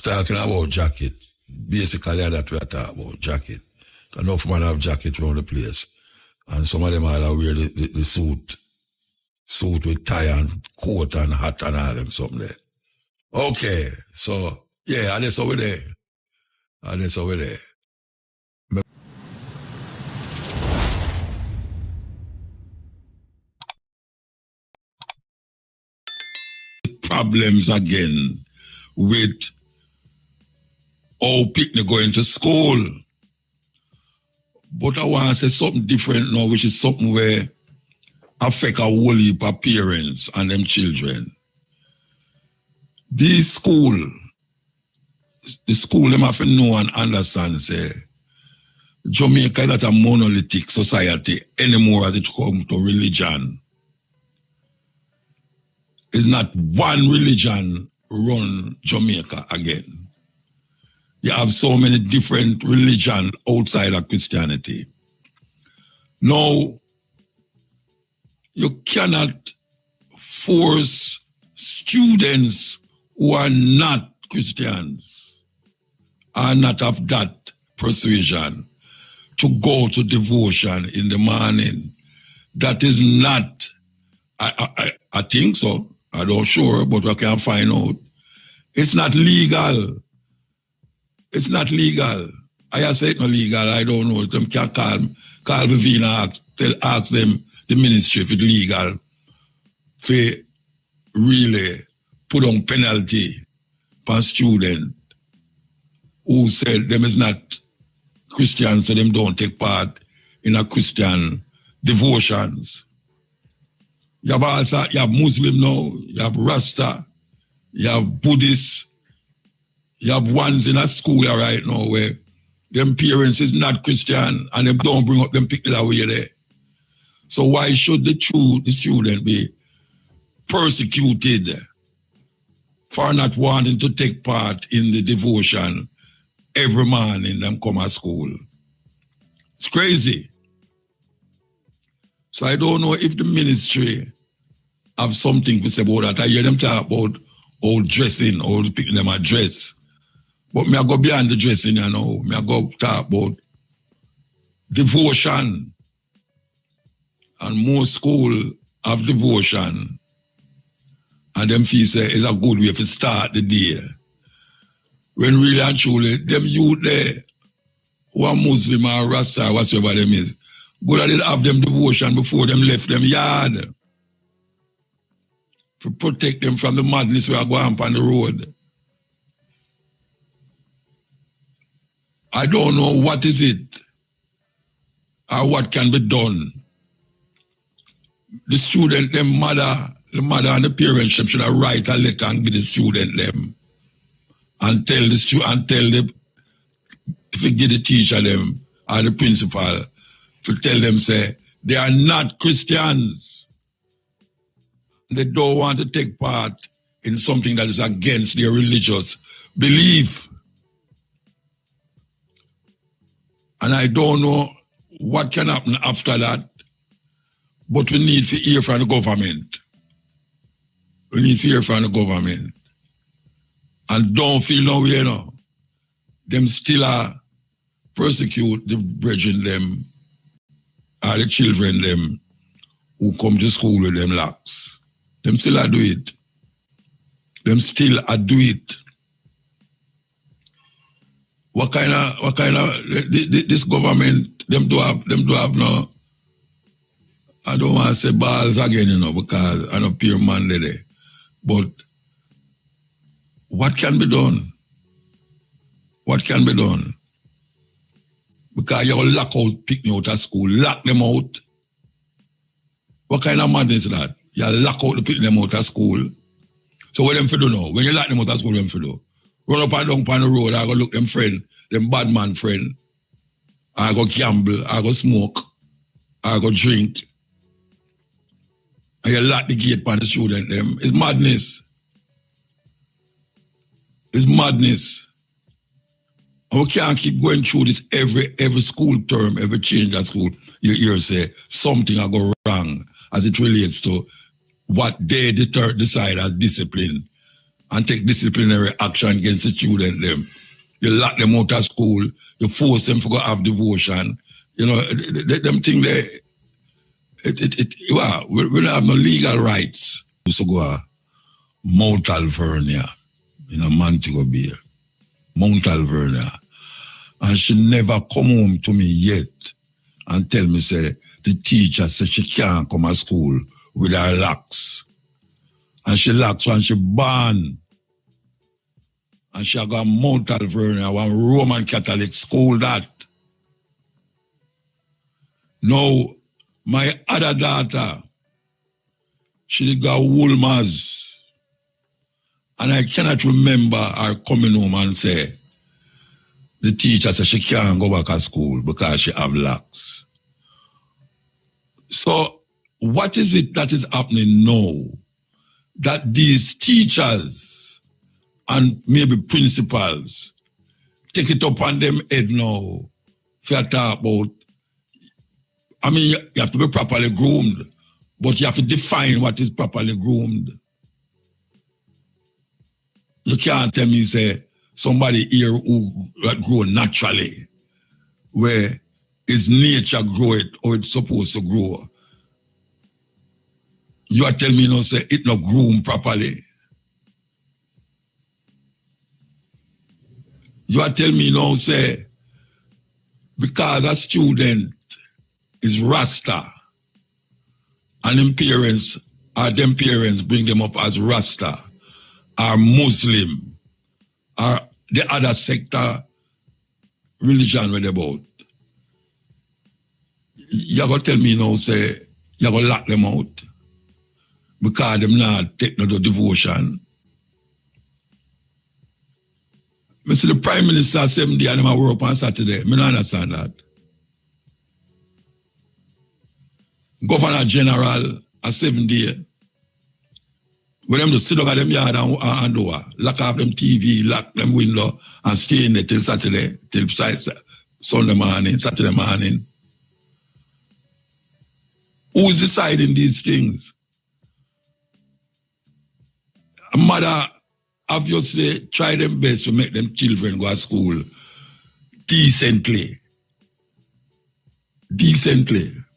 talking about jacket. Basically, that we are talking about jacket. Enough man have jacket around the place. And some of them all wear the suit with tie and coat and hat and all them something there. Okay, so, yeah, and that's over there. Problems again with how people going to school. But I want to say something different now, which is something where affect a whole heap of parents and them children. The school them have to know and understand, say, Jamaica is not a monolithic society anymore as it comes to religion. It's not one religion run Jamaica again. You have so many different religions outside of Christianity. Now, you cannot force students who are not Christians, are not of that persuasion, to go to devotion in the morning. That is not, I think so, I'm not sure, but I can find out. It's not legal. It's not legal. I say it's not legal, I don't know. Them can call Vivina, ask them, the ministry, if it's legal, to really put on penalty for student who said them is not Christian, so them don't take part in a Christian devotions. You have Muslim now, you have Rasta, you have Buddhist, you have ones in a school right now where them parents is not Christian and them don't bring up them people away there. So why should the student be persecuted for not wanting to take part in the devotion every morning them come to school? It's crazy. So I don't know if the ministry have something to say about that. I hear them talk about old dressing, old people them a dress. But me I go beyond the dressing, you know. Me I go talk about devotion. And most school have devotion. And them feel say it's a good way to start the day. When really and truly, them youth there, who are Muslim or Rasta or whatever them is, good at it have them devotion before them left them yard. To protect them from the madness we are going on the road. I don't know what is it or what can be done. The student, the mother and the parents should have write a letter and give the student them and tell the student, if you give the teacher them or the principal to tell them, say, they are not Christians. They don't want to take part in something that is against their religious belief. And I don't know what can happen after that, but we need to hear from the government. We need to hear from the government. And don't feel no way, you know. Them still are persecute the brethren them, or the children them, who come to school with them locks. Them still are do it. Them still are do it. What kind of this government them do have no, I don't want to say balls again, you know, because I know pure man there. But what can be done? What can be done? Because you lock out, pick me out of school, lock them out. What kind of madness is that? You lock out the pick them out of school. So what them for do now? When you lock them out of school, what them for do? Run up and down on the road, I go look them friend, them bad man friend. I go gamble, I go smoke, I go drink. And you lock the gate for the student them. It's madness. It's madness. And we can't keep going through this every school term, every change at school. You hear say something will go wrong as it relates to what they decide as discipline and take disciplinary action against the student them. You lock them out of school, you force them to go have devotion. You know, them thing they, well, we don't have no legal rights. We used to go to Mount Alvernia in a Montego Bay. Mount Alvernia. And she never come home to me yet and tell me, say, the teacher said she can't come to school with her locks. And she locks when she born. And she got Mount Alvernia, one Roman Catholic school that. Now, my other daughter, she got Woolmers. And I cannot remember her coming home and say, the teacher said she can't go back to school because she have locks. So what is it that is happening now that these teachers and maybe principals take it up on them head now for talk about, I mean, you have to be properly groomed, but you have to define what is properly groomed. You can't tell me, say, somebody here who grow naturally, where his nature grow it or it's supposed to grow. You are telling me, say, it not groomed properly. You are telling me, say, because a student is Rasta, and them parents bring them up as Rasta, or Muslim, or the other sector religion where they about. You're going to tell me say, you're going to lock them out because them not take no devotion. I see the Prime Minister 7 days and them work on Saturday. I don't understand that. Governor General a 7 days. When them just sit down at them yard and door, lock off them TV, lock them window, and stay in there till Saturday, till Sunday morning, Saturday morning. Who's deciding these things? A mother obviously try them best to make them children go to school decently,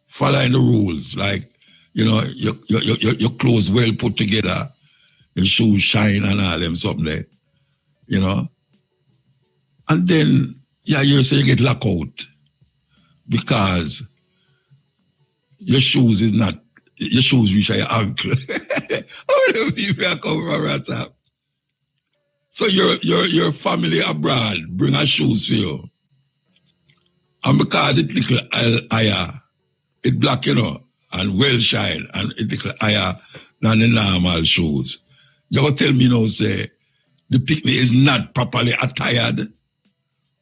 following the rules, like, you know, your clothes well put together, your shoes shine and all them something there, you know. And then, you say you get locked out because your shoes reach your ankle. How many people are coming from that time? So your family abroad bring her shoes for you. And because it little higher, it black, you know, and well shine, and it little higher than the normal shoes. You going to tell me say, the picnic is not properly attired?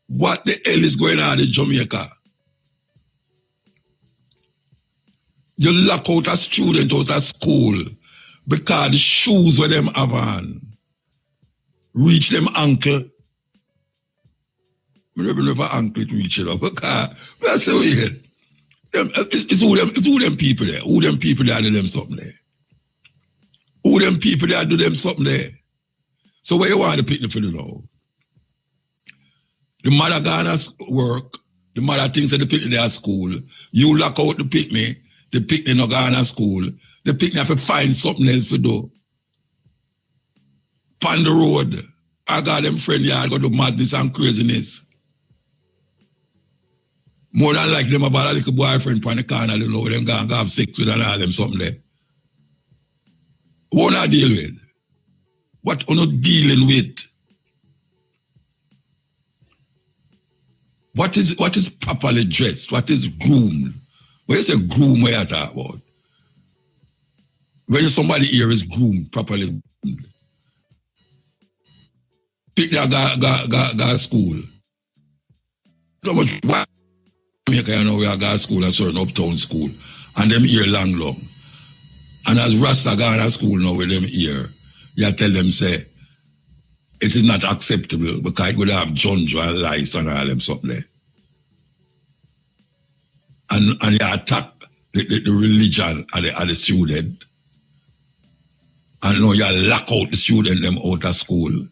What the hell is going on in Jamaica? You lock out a student out of school because the shoes where them have on reach them ankle. I never know if an ankle it reach it up. Because that's so weird. It's who them people there. Who them people there do them something there. Who them people there do them something there. So where you want the picnic for now? The mother gone to work. The mother thinks that the picnic there at school. You lock out the picnic not gone to school. The picnic have to find something else to do. On the road, I got them friend yard go to madness and craziness. More than like them about a little boyfriend on the corner, you know, them going to have sex with and all them something there. What I deal with? What are not dealing with? What is properly dressed? What is groomed? When you say groom, what you talk about? When somebody here is groomed, properly groomed. Pick their go school. So much Jamaica, you know, we are go school, a certain uptown school, and them here long. And as Rasta go to school now with them here, you tell them, say, it is not acceptable because it would have junjo and lice and all them something there. And you attack the religion of the student. And now you lock out the student them out of school.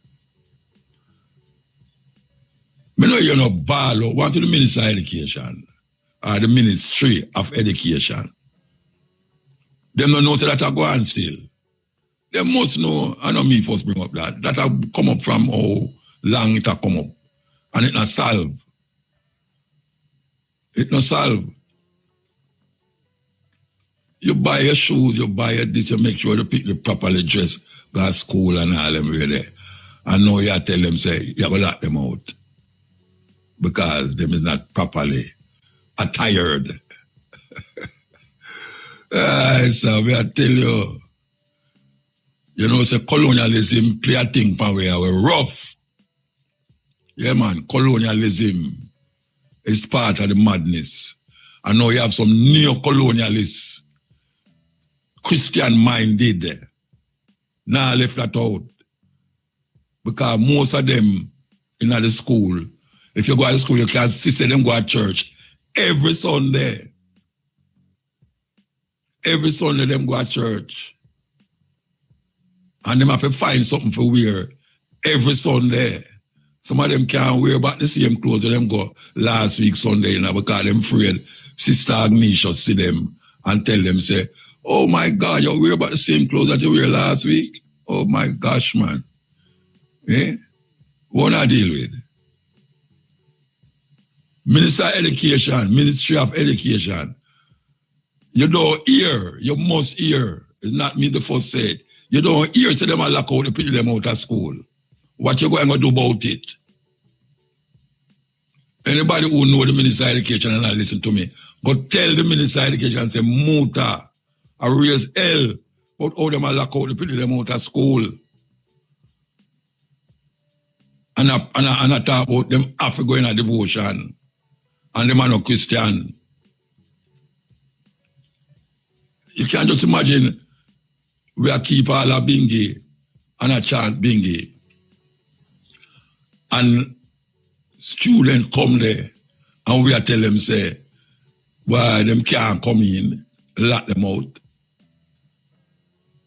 I know you're not ball want to the Minister of Education or the Ministry of Education. Them don't know that I go on still. They must know, I know me first bring up that have come up from how long it have come up. And it not solve. It not solve. You buy your shoes, you buy your this, you make sure you pick the properly dressed, go to school and all them way there. And now you tell them, say, you have to lock them out. Because them is not properly attired. So I tell you, you know, say colonialism play a thing for we are rough. Yeah, man, colonialism is part of the madness. And now you have some neo-colonialists, Christian-minded, now left that out. Because most of them in the school, if you go to school, you can see them go to church every Sunday. Every Sunday them go to church. And them have to find something for wear every Sunday. Some of them can't wear about the same clothes that them go last week Sunday, you know, because them afraid Sister Agnesia see them and tell them, say, oh my God, you wear about the same clothes that you wear last week? Oh my gosh, man. Eh? What I deal with? Minister of Education, Ministry of Education. You don't hear, you must hear. It's not me the first said. You don't hear, say them a lock out, they put them out of school. What you going to do about it? Anybody who know the Minister of Education and not listen to me, go tell the Minister of Education and say, Muta, I raise hell, but how them a lock out, they put them out of school. And I talk about them have to go in a devotion. And them are no Christian. You can't just imagine we are keep all a bingy and a chant bingy. And students come there and we are tell them, say, why them can't come in, lock them out.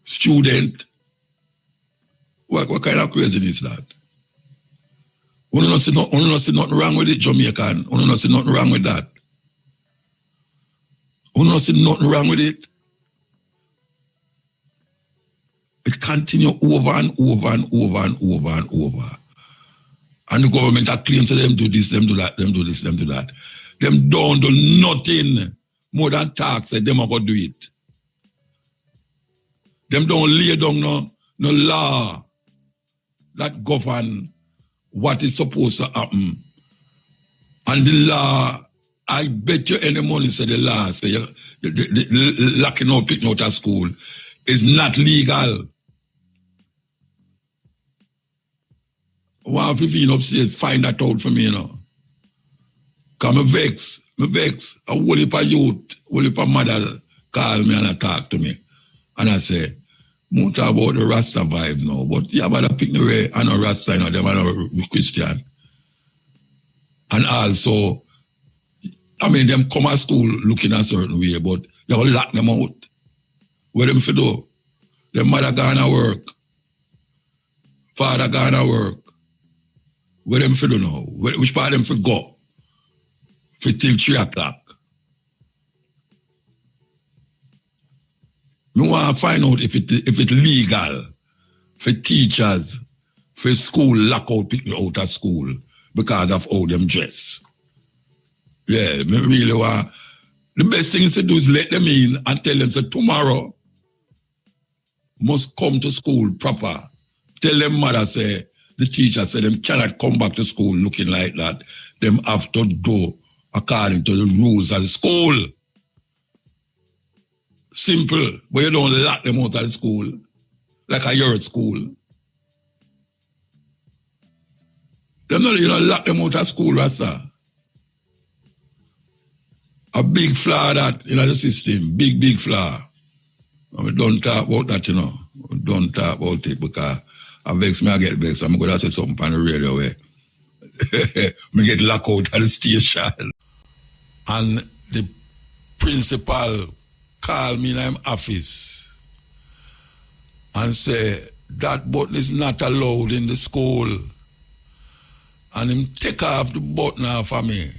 Student, what kind of craziness is that? We don't see nothing wrong with it, Jamaican. We don't see nothing wrong with that. We don't see nothing wrong with it. It continue over and over and over and over and over. And the government are claiming to them do this, them do that, them do this, them do that. Them don't do nothing more than talk, say them are going to do it. Them don't lay down no law that govern what is supposed to happen. And the law, I bet you any money say the law, say the locking out, picking out of school is not legal. One 15 upstairs, find that out for me, you know. Because me vex. A whole heap of youth, whole heap of mother call me and talk to me. And I say, Muta about the Rasta vibes now, but you better pick the way and a Rasta, you know, them are no Christian. And also, I mean, them come to school looking a certain way, but you have to lock them out. What them for do? Them mother gone to work. Father gone to work. Where them for do now? Which part them for go? For till 3 o'clock. We want to find out if it's legal for teachers, for school, lock out people out of school because of how them dress. Yeah, me really want. The best thing to do is let them in and tell them, so tomorrow must come to school proper. Tell them mother, say, the teacher said them cannot come back to school looking like that. Them have to do according to the rules of the school. Simple, but you don't lock them out of the school like a year at school. You don't lock them out of school, Rasta. A big flaw that in the system, big flaw. And we don't talk about that, you know. We don't talk about it because I vex me, I get vexed. I'm going to say something on the radio where me get locked out of the station. And the principal called me in my office and say, that button is not allowed in the school. And him take off the button off of me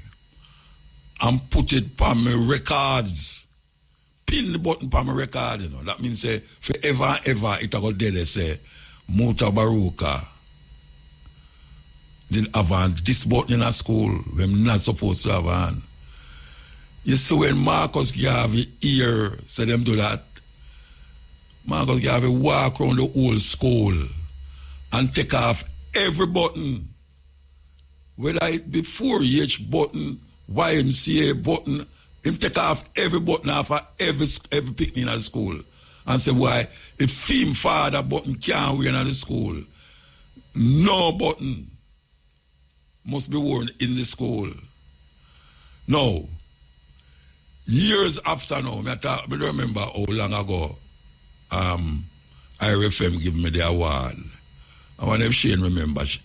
and put it on my records. Pin the button on my record, you know. That means say, forever and ever, it will go there, they say, Mutabaruka didn't have on this button in a school when not supposed to have on. You see when Marcus Garvey here said them do that, Marcus Garvey walk around the whole school and take off every button, whether it be 4H button, YMCA button, him take off every button off of every picnic in the school and say, why, if film father button can't wear in the school, no button must be worn in the school. Now, years after now, I remember how long ago IRFM gave me the award. I wonder if Shane remembers.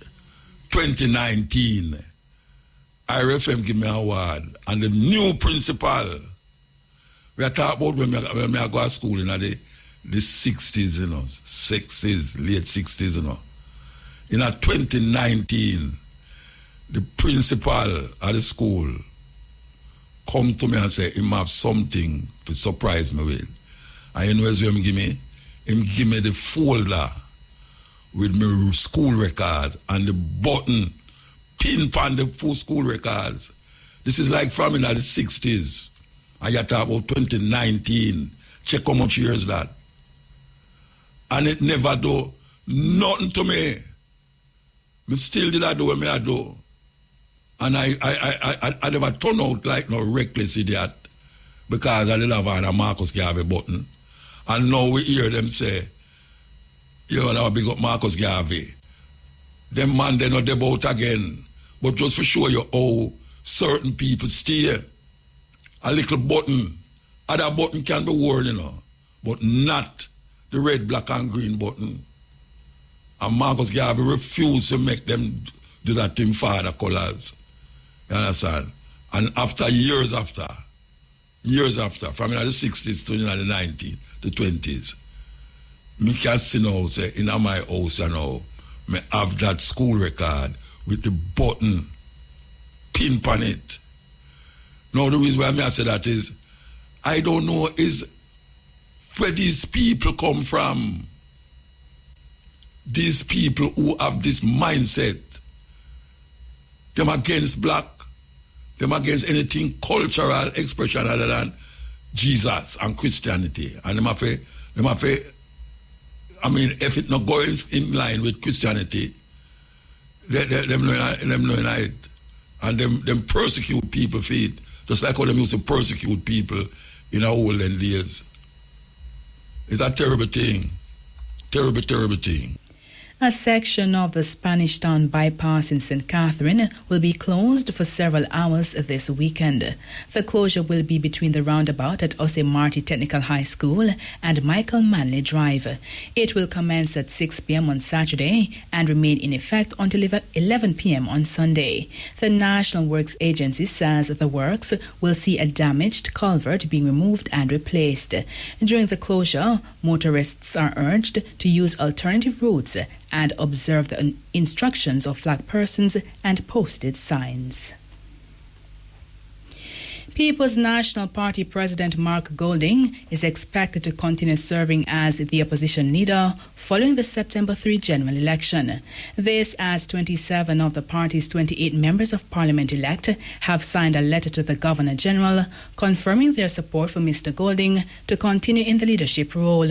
2019, IRFM gave me an award. And the new principal, we are talking about when I go to school in the 60s, you know, 60s, late 60s, you know. In 2019, the principal of the school come to me and say, him have something to surprise me with. And you know what him give me? Him give me the folder with my school records and the button pin on the full school records. This is like from in the 60s. And you talk about 2019. Check how much years that. And it never do nothing to me. Me still did I do what I do. And I never turn out like no reckless idiot because I didn't have on a Marcus Garvey button. And now we hear them say, you know, big up Marcus Garvey. Them man, they not about again. But just for show you how certain people steer. A little button. Other button can be worn, you know. But not the red, black, and green button. And Marcus Garvey refused to make them do that in father colors. You understand? And after years after, from the 60s to the 90s, the 20s, me can see now, say, in my house, you know, me have that school record with the button pin on it. Now, the reason why I say that is, I don't know is where these people come from. These people who have this mindset, them against black, them against anything cultural expression other than Jesus and Christianity. And them have I mean, if it not going in line with Christianity, them knowing it. And them persecute people for it, just like how them used to persecute people in our olden days. It's a terrible thing. Terrible, terrible thing. A section of the Spanish Town bypass in St. Catherine will be closed for several hours this weekend. The closure will be between the roundabout at Ose Marty Technical High School and Michael Manley Drive. It will commence at 6 p.m. on Saturday and remain in effect until 11 p.m. on Sunday. The National Works Agency says the works will see a damaged culvert being removed and replaced. During the closure, motorists are urged to use alternative routes and observe the instructions of flag persons and posted signs. People's National Party President Mark Golding is expected to continue serving as the opposition leader following the September 3 general election. This as 27 of the party's 28 members of parliament elect have signed a letter to the Governor General confirming their support for Mr. Golding to continue in the leadership role.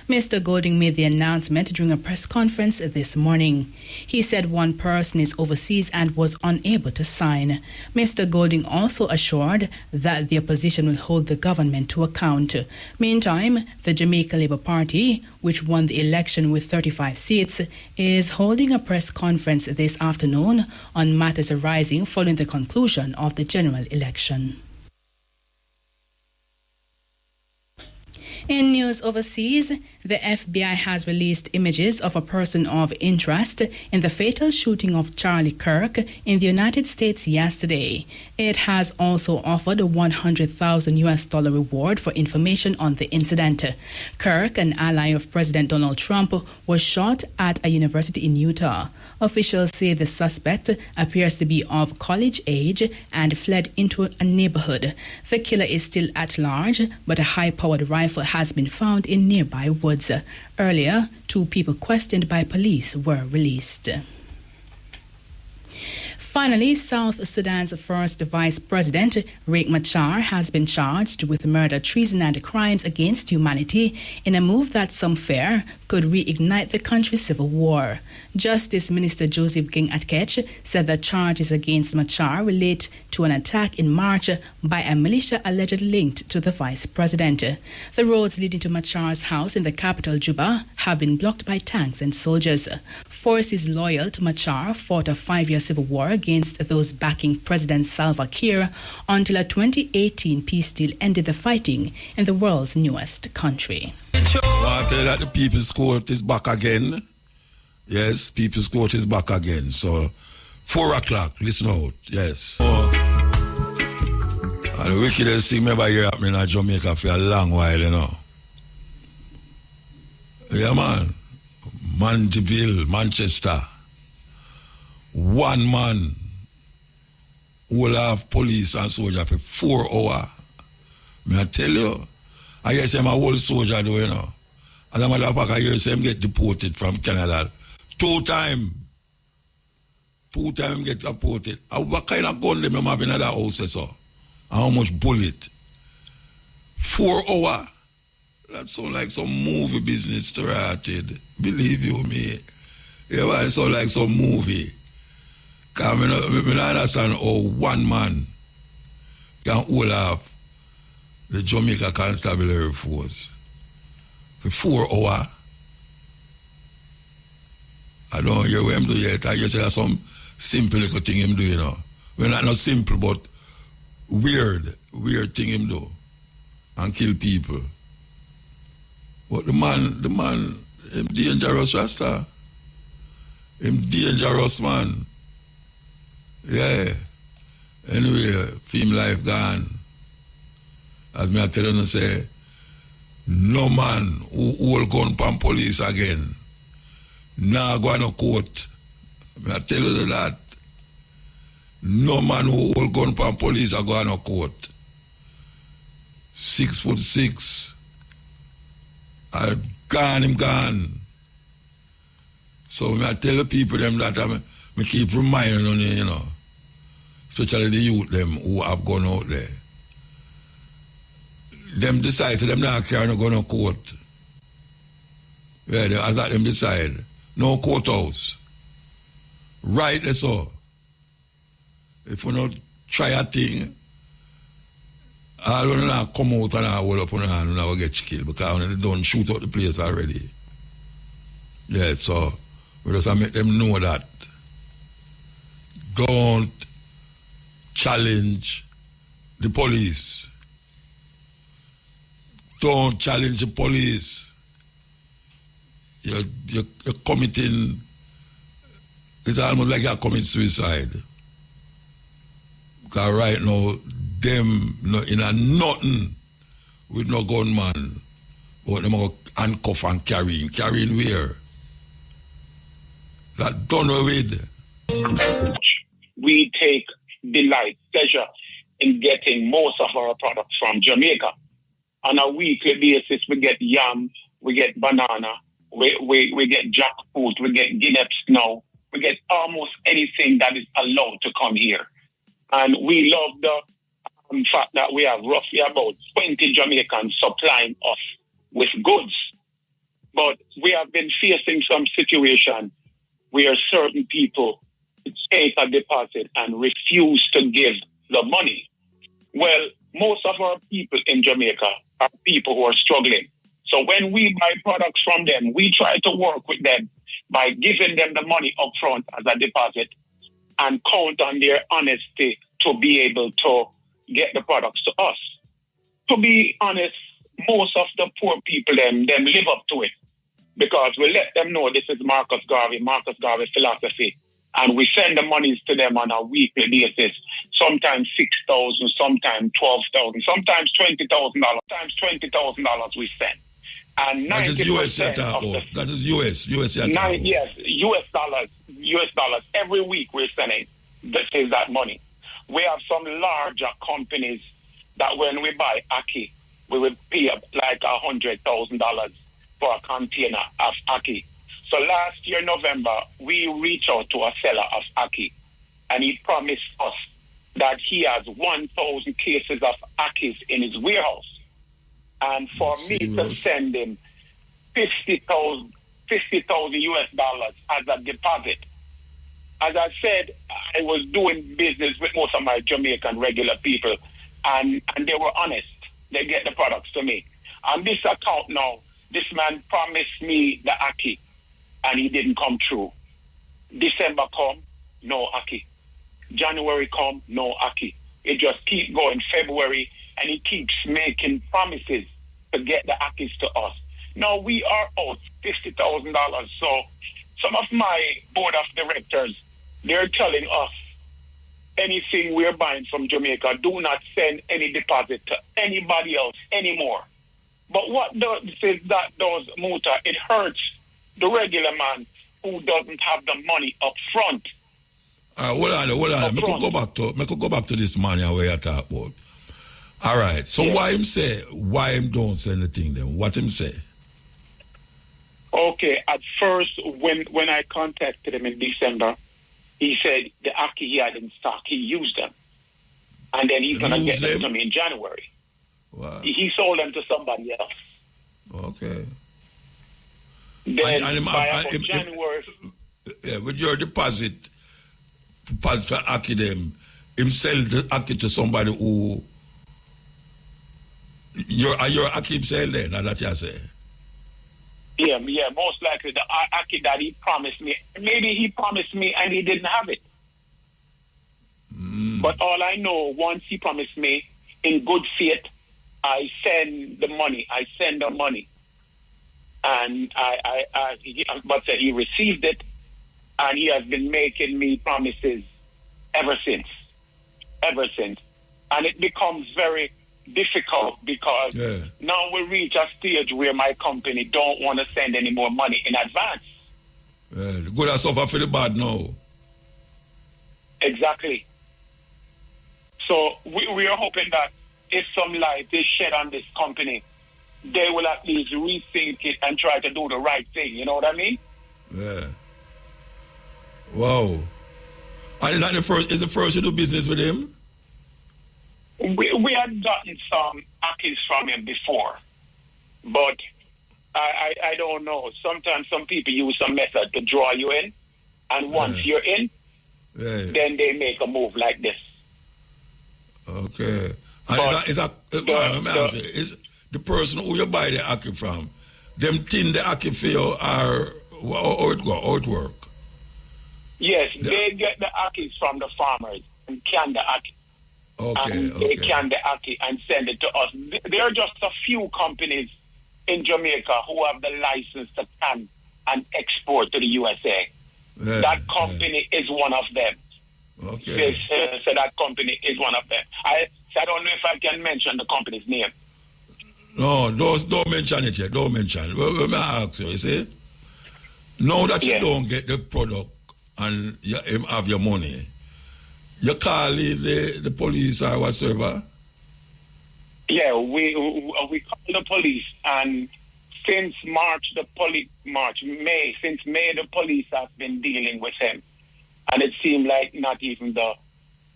Mr. Golding made the announcement during a press conference this morning. He said one person is overseas and was unable to sign. Mr. Golding also assured that the opposition will hold the government to account. Meantime, the Jamaica Labour Party, which won the election with 35 seats, is holding a press conference this afternoon on matters arising following the conclusion of the general election. In news overseas, the FBI has released images of a person of interest in the fatal shooting of Charlie Kirk in the United States yesterday. It has also offered a $100,000 reward for information on the incident. Kirk, an ally of President Donald Trump, was shot at a university in Utah. Officials say the suspect appears to be of college age and fled into a neighborhood. The killer is still at large, but a high-powered rifle has been found in nearby woods. Earlier, 2 people questioned by police were released. Finally, South Sudan's first vice president, Riek Machar, has been charged with murder, treason and crimes against humanity in a move that some fear could reignite the country's civil war. Justice Minister Joseph King Atkech said the charges against Machar relate to an attack in March by a militia allegedly linked to the vice president. The roads leading to Machar's house in the capital, Juba, have been blocked by tanks and soldiers. Forces loyal to Machar fought a 5-year civil war against those backing President Salva Kiir until a 2018 peace deal ended the fighting in the world's newest country. I want to tell you that the People's Court is back again. Yes, People's Court is back again. So, 4 o'clock, listen out, yes. And the wickedest thing ever hear happening in Jamaica for a long while, you know. Yeah, man. Mandeville, Manchester. 1 man will have police and soldier for 4 hours. May I tell you? I guess I'm a whole soldier though, you know. As a matter of fact, I hear him get deported from Canada. 2 times. 2 times get deported. What kind of gun them have in other houses, so? And how much bullet? 4 hours. That sounds like some movie business started. Believe you me. Yeah, well, it sounds like some movie. Because I don't understand how 1 man can hold off the Jamaica Constabulary Force for 4 hours. I don't hear what him do yet. I just hear some simple little thing him do, you know. Well, not simple, but weird thing him do. And kill people. But the man, him dangerous, Rasta. Him dangerous, man. Yeah. Anyway, film life gone. As me I tell you, say, no man who hold gun pan police again. Nah go on a court. Me I tell you that. No man who hold gun pan police a go on a court. 6'6". I gone, him gone. So me I tell the people them that I keep reminding on you know. Especially the youth them who have gone out there. Them decide, so them not carry no gun to court. Yeah, as that them decide. No courthouse. Right there so. If you not try a thing, all when you come out and hold up on your hand, you will get killed because they don't shoot out the place already. Yeah, so we just make them know that. Don't challenge the police. Don't challenge the police. You're committing, it's almost like you're committing suicide. Because right now, them in a nothing with no gunman, but them go handcuff and carrying where? That done with. We take delight, pleasure in getting most of our products from Jamaica. On a weekly basis, we get yam, we get banana, we get jackfruit, we get guineas now. We get almost anything that is allowed to come here. And we love the fact that we have roughly about 20 Jamaicans supplying us with goods. But we have been facing some situation where certain people take a deposit and refuse to give the money. Well, most of our people in Jamaica are people who are struggling. So when we buy products from them, we try to work with them by giving them the money up front as a deposit and count on their honesty to be able to get the products to us. To be honest, most of the poor people them live up to it because we let them know this is Marcus Garvey philosophy, and we send the monies to them on a weekly basis. Sometimes $6,000, sometimes $12,000, sometimes $20,000. Sometimes $20,000 we send. And that is US that is US yes, US dollars. Every week we're sending that money. We have some larger companies that when we buy Aki, we will pay up like $100,000 for a container of Aki. So last year, November, we reached out to a seller of Aki, and he promised us that he has 1,000 cases of Akis in his warehouse. And for me to send him $50,000 US dollars as a deposit. As I said, I was doing business with most of my Jamaican regular people, and they were honest. They get the products to me. On this account now, this man promised me the Aki, and he didn't come true. December come, no Aki. January come, no Aki. It just keeps going. February, and he keeps making promises to get the Akis to us. Now we are out $50,000. So some of my board of directors, they're telling us anything we're buying from Jamaica, do not send any deposit to anybody else anymore. But what does Muta? It hurts the regular man who doesn't have the money up front. Hold on. I could go back to this money where you talk about. All right. So why him don't send the thing then? What him say? Okay. At first, when I contacted him in December, he said the Aki he had in stock, he used them. And then he's going to get them to me in January. Wow. He sold them to somebody else. Okay. Then by January... with your deposit for Aki them, him sell the Aki to somebody who... Your Aki himself then, that you say? Yeah, most likely the Aki that he promised me. Maybe he promised me and he didn't have it. But all I know, once he promised me, in good faith, I send the money. And but he received it, and he has been making me promises ever since. And it becomes very difficult because now we reach a stage where my company don't want to send any more money in advance. The good has suffer for the bad now. Exactly. So we are hoping that if some light is shed on this company, they will at least rethink it and try to do the right thing. You know what I mean? Yeah. Wow. And is the first you do business with him? We had gotten some Akis from him before, but I don't know. Sometimes some people use some method to draw you in, and once you're in, then they make a move like this. Okay. And is the person who you buy the Aki from, them tin the Aki for you, or how it work? Yes, they get the Akis from the farmers and can the Aki. They can the Aki and send it to us. There are just a few companies in Jamaica who have the license to can and export to the USA. Yeah, that company is one of them. Okay. So that company is one of them. I don't know if I can mention the company's name. No, don't mention it yet. Don't mention it. Well, may I ask you see? Now that you don't get the product and you have your money, you call the police or whatsoever? Yeah, we call the police, and since May, the police have been dealing with him, and it seemed like not even the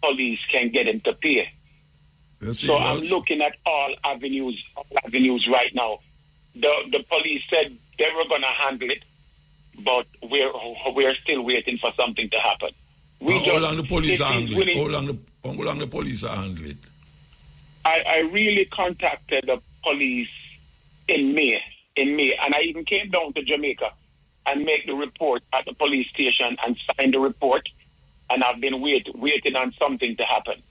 police can get him to pay. Yes, so I'm looking at all avenues right now. The police said they were going to handle it, but we're still waiting for something to happen. How long the police are handling it? How long the police are handling it? I really contacted the police in May, and I even came down to Jamaica and make the report at the police station and sign the report, and I've been waiting on something to happen.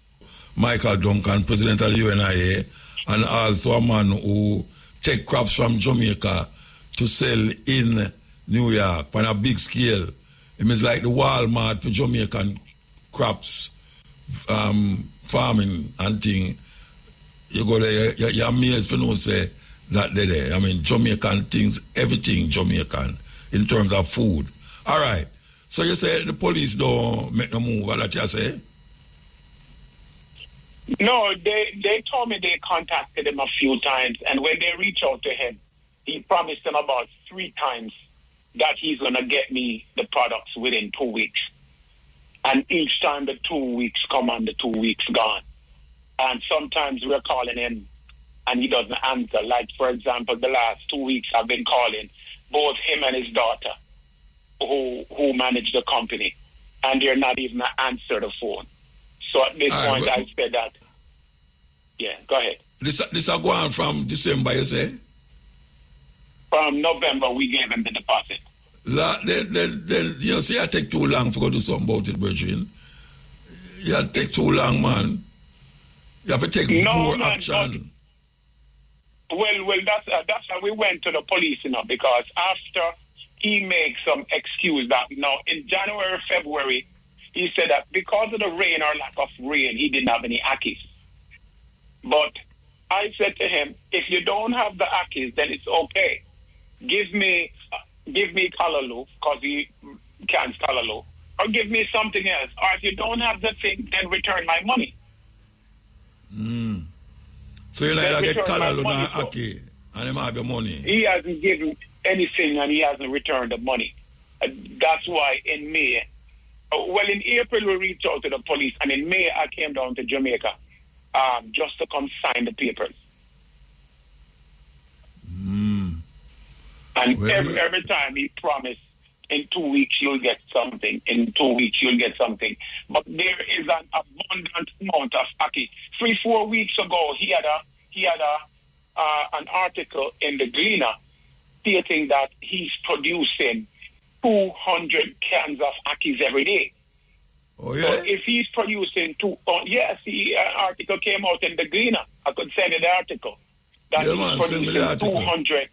Michael Duncan, president of the UNIA, and also a man who take crops from Jamaica to sell in New York on a big scale. It means like the Walmart for Jamaican crops, farming and thing. You go there, you're amazed for no say that they're there. I mean, Jamaican things, everything Jamaican in terms of food. All right. So you say the police don't make no move, what that you say? No, they told me they contacted him a few times, and when they reached out to him, he promised them about 3 times that he's going to get me the products within 2 weeks. And each time the 2 weeks come and the 2 weeks gone. And sometimes we're calling him and he doesn't answer. Like, for example, the last 2 weeks I've been calling both him and his daughter who manage the company, and they're not even answer the phone. So at this point I said that, yeah, go ahead. This are going from December, you say? From November, we gave him the deposit. Then you see, I take too long for go do something about it, brethren. You take too long, man. You have to take more action. Well, that's how we went to the police, because after he makes some excuse that, in January, February, he said that because of the rain or lack of rain, he didn't have any Akis. But I said to him, if you don't have the Akis, then it's okay. Give me Callaloo, because he can't Callaloo, or give me something else. Or if you don't have the thing, then return my money. So you like get Callaloo and Aki, and him have your money? He hasn't given anything, and he hasn't returned the money. That's why in May, in April we reached out to the police, and in May I came down to Jamaica just to come sign the papers. And every time he promised, in 2 weeks you'll get something. In 2 weeks you'll get something. But there is an abundant amount of Aki. 3-4 weeks ago, he had an article in the Gleaner stating that he's producing 200 cans of Akis every day. Oh, yeah? So if he's producing yes, the article came out in the Gleaner. I could send you the article. That he's producing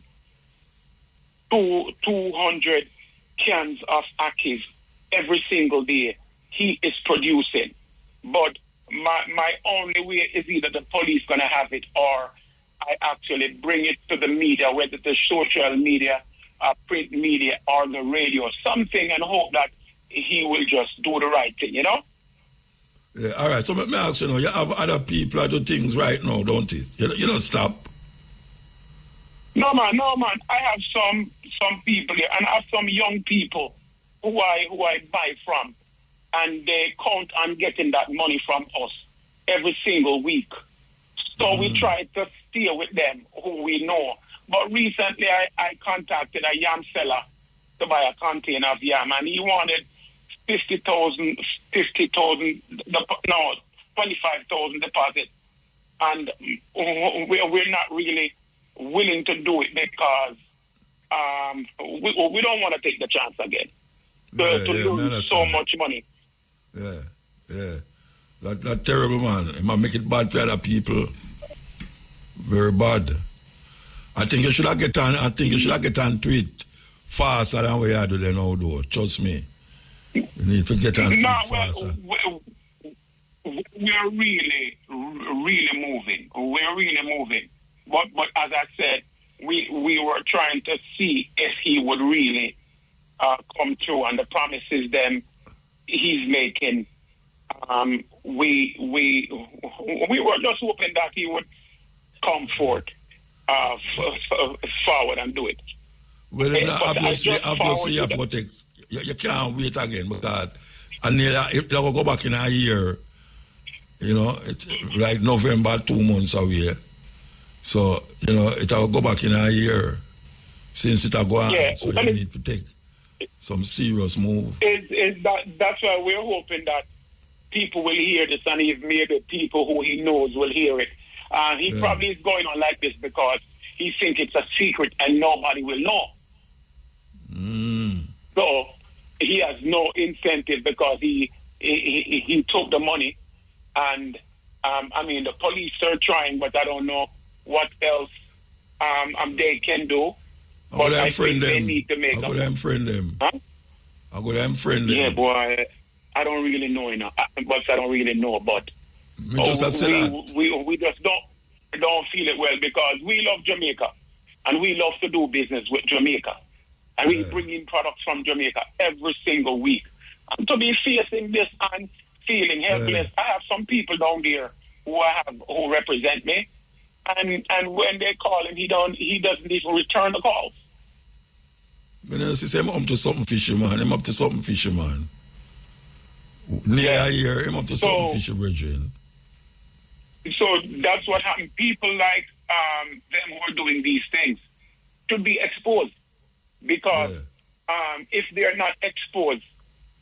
200 cans of Akis every single day. He is producing. But my only way is either the police going to have it or I actually bring it to the media, whether the social media, print media, or the radio, something, and hope that he will just do the right thing, Yeah, all right. So let me ask you have other people that do things right now, don't you? You don't stop. No, man. I have some people here, and I have some young people who I buy from, and they count on getting that money from us every single week. So we try to steer with them who we know. But recently I contacted a yam seller to buy a container of yam, and he wanted 25,000 deposit. And we're not really willing to do it because we don't want to take the chance again to lose so much money. Yeah. That terrible, man. It might make it bad for other people. Very bad. I think you should have get on to it faster than we are doing now, though. Trust me. You need to get on to it faster. We're really moving. We're really moving. But as I said, we were trying to see if he would really come through, and the promises them he's making. We were just hoping that he would come forward and do it. Well, obviously you have to take. You can't wait again because if you go back in a year, it's like November, 2 months away. So, it will go back in a year since it will go on. Yeah, so you need to take some serious move. That's why we're hoping that people will hear this, and if maybe people who he knows will hear it. He probably is going on like this because he thinks it's a secret and nobody will know. So he has no incentive because he took the money, and the police are trying, but I don't know what else they can do. But I think they need to make I go them friend them. Huh? I go them friend them. Yeah, boy. I don't really know, but I don't really know. But we just don't feel it well because we love Jamaica and we love to do business with Jamaica. And we bring in products from Jamaica every single week. And to be facing this and feeling helpless, I have some people down there who represent me. And when they call him, he doesn't even return the calls. When I say I'm up to something fishy, man. I'm up to something fishy, man. Near here, I'm up to something fishy, brethren. So that's what happened. People like them who are doing these things should be exposed. Because if they're not exposed,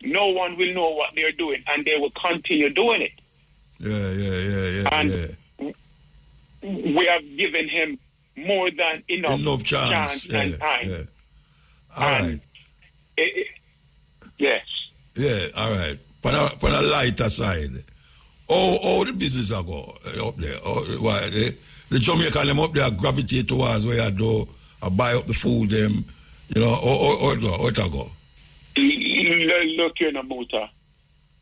no one will know what they're doing, and they will continue doing it. And we have given him more than enough chance and time. Yeah. All right. Yes. Yeah, all right. On a lighter side, all the business are go up there. Why the Jamaican them up there gravitate towards where I do, I buy up the food them, or it go. Look here, Namuta.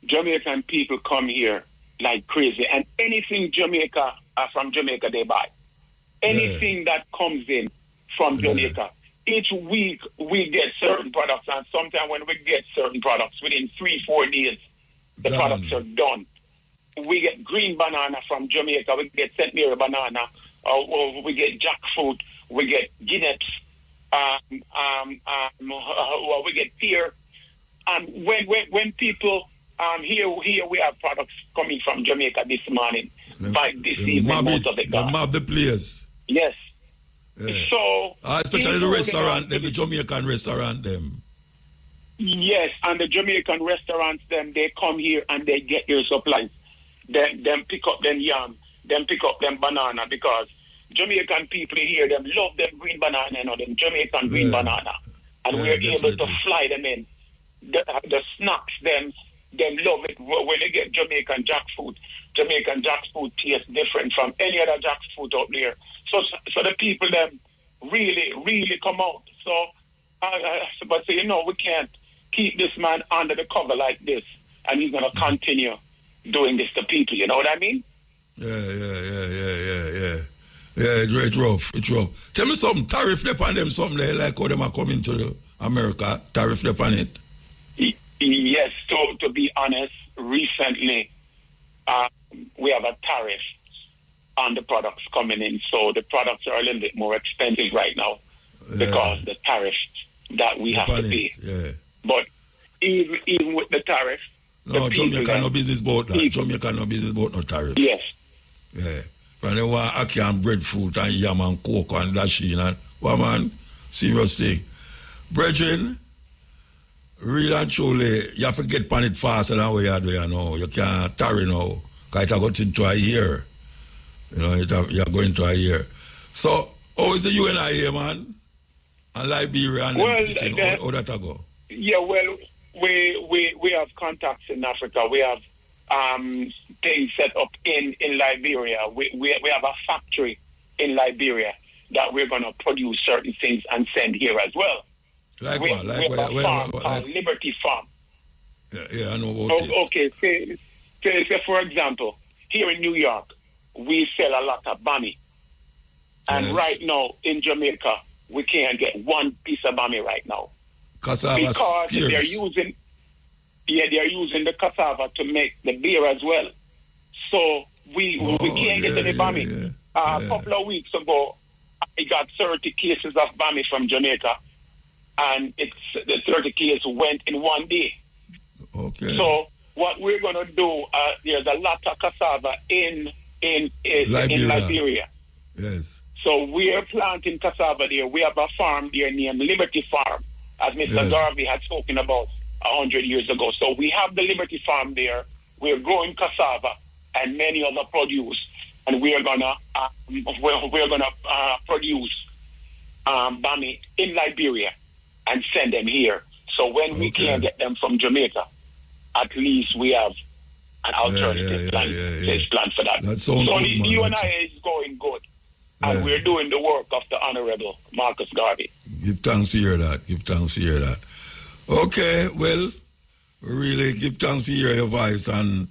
Jamaican people come here like crazy, and anything from Jamaica they buy. Anything that comes in from Jamaica. Each week we get certain products, and sometimes when we get certain products, within 3-4 days, the products are done. We get green banana from Jamaica, we get St. Mary banana, or we get jackfruit, we get Guinness, we get pear. And when people here we have products coming from Jamaica this morning, by this evening, most of it gone. Mob the players. Yes. Yeah. So especially the restaurant, the Jamaican restaurant them. Yes, and the Jamaican restaurants them, they come here and they get their supplies. Them pick up them yam, them pick up them banana, because Jamaican people here, them love them green banana, them Jamaican green banana. And we're able to fly them in. The snacks, them love it when they get Jamaican jackfruit. Jamaican jackfruit tastes different from any other jackfruit out there. So the people them really, really come out. So, but we can't keep this man under the cover like this, and he's gonna continue doing this to people. You know what I mean? Yeah. It's rough. Tell me something. Tariff lep on them something like how them are coming to America. Tariff lep on it. Yes. To be honest, recently we have a tariff on the products coming in, so the products are a little bit more expensive right now because the tariff that we have to pay. Yeah. But even with the tariff, Jamaica no business about that. Jamaica no business about no tariff. Yes. Yeah. But they want ackee and breadfruit and yam and coke and dashing and man, seriously. Brethren, real and truly, you have to get pan it faster than what you do, You can't tarry now, because it got into a year. You're going to a year. So, how is the UNI here, man? And Liberia and everything, how that go? Yeah, well, we have contacts in Africa. We have things set up in Liberia. We have a factory in Liberia that we're going to produce certain things and send here as well. We have a farm called Liberty Farm. Yeah, I know about it. Okay, say for example, here in New York, we sell a lot of bami. And right now in Jamaica, we can't get one piece of bami right now. Cassava because spears. they're using the cassava to make the beer as well. So we can't get any bami. A couple of weeks ago, I got 30 cases of bami from Jamaica, and the 30 cases went in one day. Okay. So what we're going to do, there's a lot of cassava in Liberia. Yes. So we're planting cassava there. We have a farm there named Liberty Farm, as Mr. Garvey had spoken about 100 years ago. So we have the Liberty Farm there. We're growing cassava and many other produce, and we're gonna produce bami in Liberia and send them here. So when we can't get them from Jamaica, at least we have an alternative plan for that. That so good, the UNI is going good. And we're doing the work of the Honorable Marcus Garvey. Give thanks to hear that. Give thanks to hear that. Okay, well, really give thanks to hear your voice. And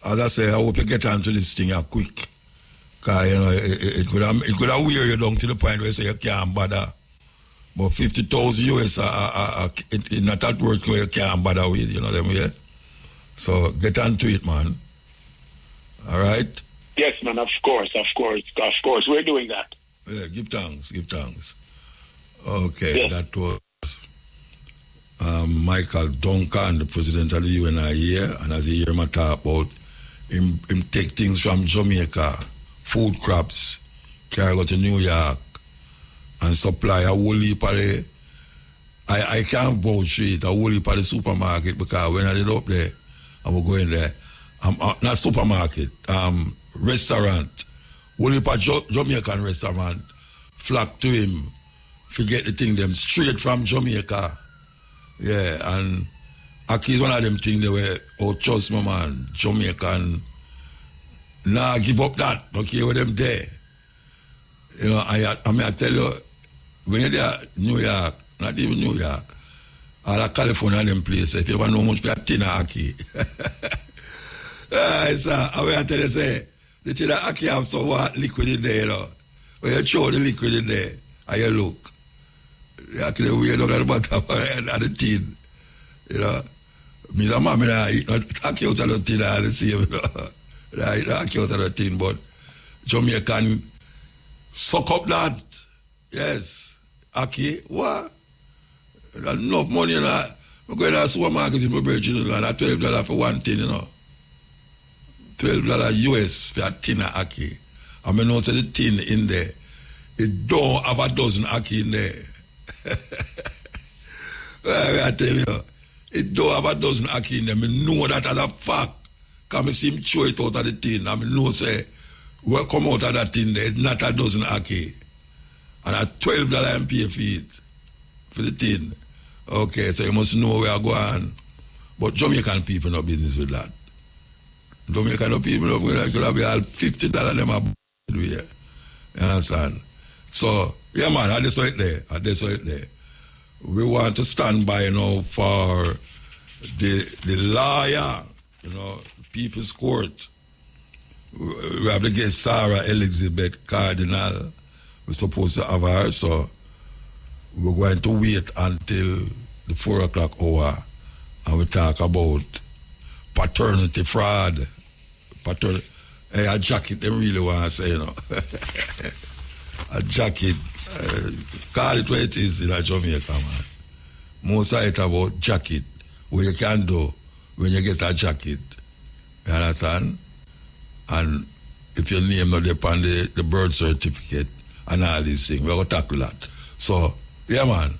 as I say, I hope you get onto this thing quick. Because, you know, it could have wear you down to the point where you say you can't bother. But 50,000 US it's not that work where you can't bother with, you know them, yeah? So get onto it, man. All right? Yes, man, of course. We're doing that. Yeah, give thanks. Okay, yeah. That was Michael Duncan, the president of the UNI here, and as you hear him talk about him take things from Jamaica, food crops, carry go to New York, and supply a whole heap of the, I can't vouch it, a whole heap of the supermarket, because when I did up there, I will go in there, not supermarket, restaurant, whole heap of Jamaican restaurant, flock to him, forget the thing them straight from Jamaica. Yeah, and Aki is one of them things they were, oh, trust me, man, Jamaican, nah, give up that, don't care with them there. You know, I tell you, when you're there, New York, not even New York, all of California, them places, if you ever know much about Tina Aki. I tell you, say, the Tina Aki have some liquid in there, you know. When you throw the liquid in there, and you look, actually, we don't at the bottom of the tin, you know. Me, the mom, I eat not Aki out of the tin, I see him, you know. I eat Aki out of the tin, but Jamaican suck up that. Yes. Aki, what? There's enough money, you know. I'm going to the supermarket in my virgin, you know, and $12 for one tin, you know. $12 US for a tin of Aki. I mean, also the tin in there. It don't have a dozen Aki in there. I tell you, it don't have a dozen Aki in there. I know that as a fact. Because I see him throw it out of the tin. I know, say, what come out of that tin there, it's not a dozen Aki. And at $12 I'm pay for it, for the tin. Okay, so you must know where I go on. But Jamaican people no business with that. Jamaican people no business with that. Be all $50 them are do here. You understand? So, yeah, man, I just saw it there. We want to stand by, you know, for the lawyer, you know, People's Court. We have to get Sarah Elizabeth Cardinal. We're supposed to have her, so we're going to wait until the 4 o'clock hour and we talk about paternity fraud. Hey, a jacket, they really want to say, you know. A jacket, call it what it is in a Jamaica, man. Most of it about jacket, what you can do when you get a jacket. You understand? And if your name not upon the birth certificate and all these things, we're going to tackle that. So, yeah, man.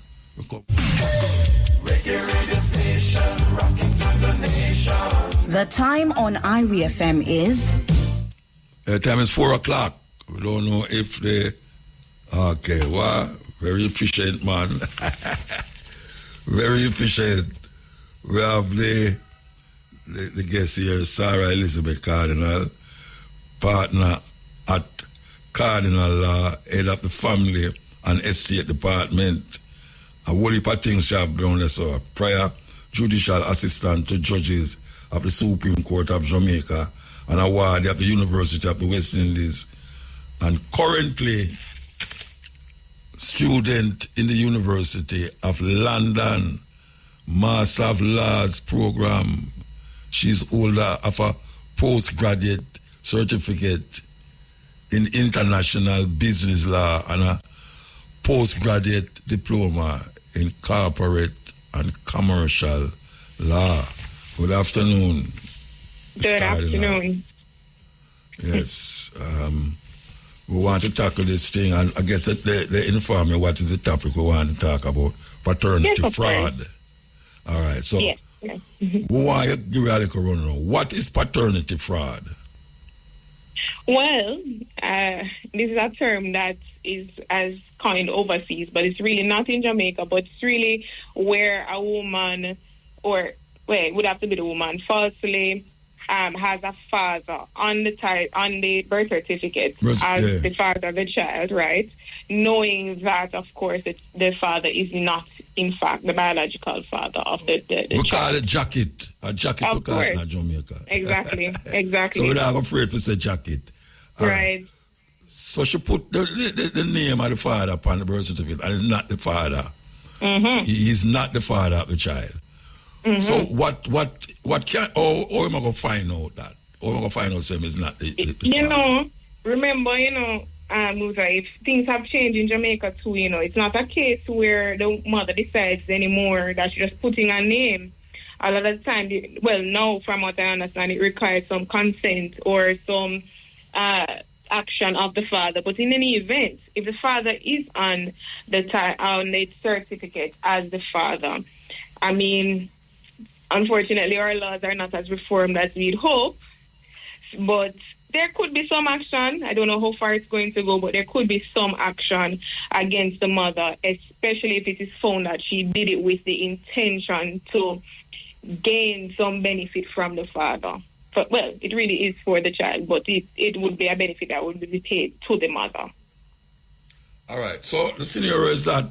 The time on IRI FM is? The time is 4 o'clock. We don't know if they... Okay, wow. Very efficient, man. Very efficient. We have the guest here, Sarah Elizabeth Cardinal, partner at Cardinal Law, head of the family and estate department. A whole heap of things she have done, so prior judicial assistant to judges of the Supreme Court of Jamaica and a ward at the University of the West Indies, and currently student in the University of London, Master of Laws program. She's holder of a postgraduate certificate in international business law and a postgraduate diploma in corporate and commercial law. Good afternoon. Good afternoon. Yes. We want to tackle this thing, and I guess that they inform me what is the topic we want to talk about. Paternity fraud. All right. So, yes. We want to give you a little rundown. What is paternity fraud? Well, this is a term that is as coined overseas, but it's really not in Jamaica, but it's really where a woman, or, well, it would have to be the woman, falsely has a father on the birth certificate as the father of the child, right? Knowing that, of course, the father is not, in fact, the biological father of the we child. call it jacket. A jacket Of we call it course. in Jamaica. Exactly. So we're not afraid to say jacket. Right. So she put the name of the father upon the birth certificate, and it's not the father. Mm-hmm. He's not the father of the child. Mm-hmm. So what can, or am I going to find out that? Or am I going to find out him is not the You father? know, remember, Musa, if things have changed in Jamaica too, it's not a case where the mother decides anymore that she's just putting a name. A lot of the time, now from what I understand, it requires some consent or some action of the father. But in any event, if the father is on the certificate as the father, I mean, unfortunately, our laws are not as reformed as we'd hope, but there could be some action. I don't know how far it's going to go, but there could be some action against the mother, especially if it is found that she did it with the intention to gain some benefit from the father. But, it really is for the child, but it would be a benefit that would be paid to the mother. All right. So the scenario is that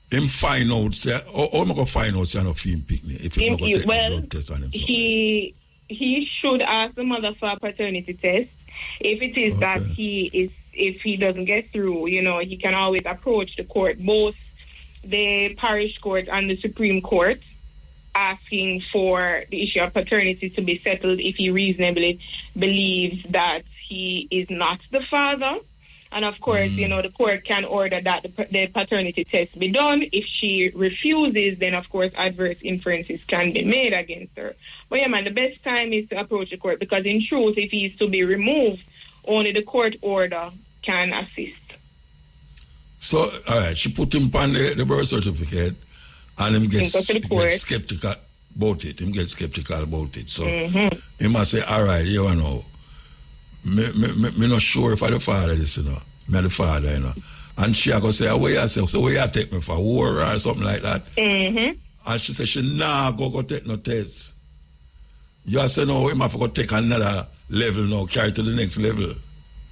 him find out, say, or am I going to find out, say, not him picnic, if he's not going to take a blood test on himself? He should ask the mother for a paternity test. If it is that if he doesn't get through, he can always approach the court, both the parish court and the Supreme Court, asking for the issue of paternity to be settled if he reasonably believes that he is not the father. And of course, the court can order that the paternity test be done. If she refuses, then of course adverse inferences can be made against her. But the best time is to approach the court, because in truth, if he is to be removed, only the court order can assist. So, all right, she put him on the birth certificate, and him gets skeptical about it. So he must say, all right, you know, me not sure if I'm the father of this, me the father, And she go say, where you take me for war or something like that. Mm-hmm. And she said, she go take no test. You say, no, him have to go take another level now, carry to the next level.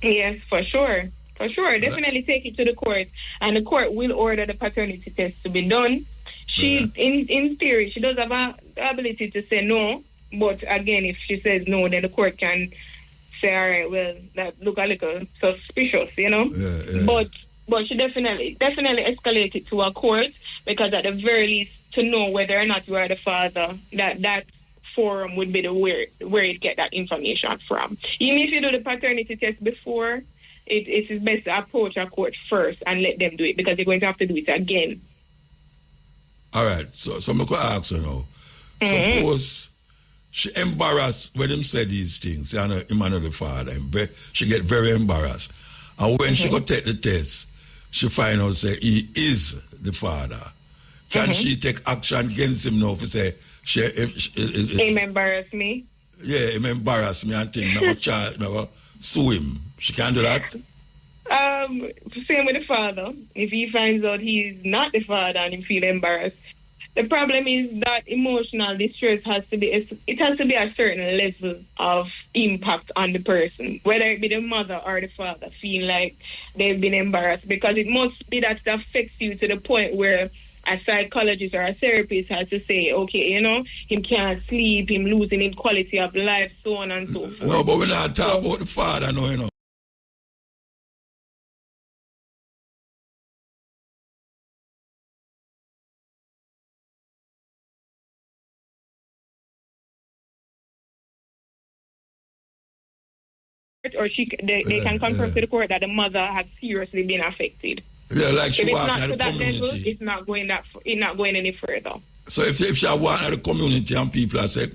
Yes, for sure. For sure. Definitely take it to the court. And the court will order the paternity test to be done. She, in theory, she does have the ability to say no. But again, if she says no, then the court can say, all right, well, that look a little suspicious, Yeah. But she definitely escalate it to a court, because at the very least, to know whether or not you are the father, that forum would be the where it get that information from. Even if you do the paternity test before, it is best to approach a court first and let them do it, because you're going to have to do it again. All right, so I'm going to ask you now. Suppose she embarrassed when him said these things, him and the father, she get very embarrassed. And when she go take the test, she find out, say, he is the father. Can she take action against him now if say, him embarrass me? Yeah, him embarrass me and think, now sue him. She can do that? Same with the father. If he finds out he's not the father and he feel embarrassed, the problem is that emotional distress has to be a certain level of impact on the person, whether it be the mother or the father, feel like they've been embarrassed, because it must be that it affects you to the point where a psychologist or a therapist has to say, okay, him can't sleep, him losing his quality of life, so on and so forth. No, but we're not talking about the father, no, Or they can confirm to the court that the mother has seriously been affected. Yeah, like she walk in in the community. Level, it's not going any further. So if she walk in the community and people are say,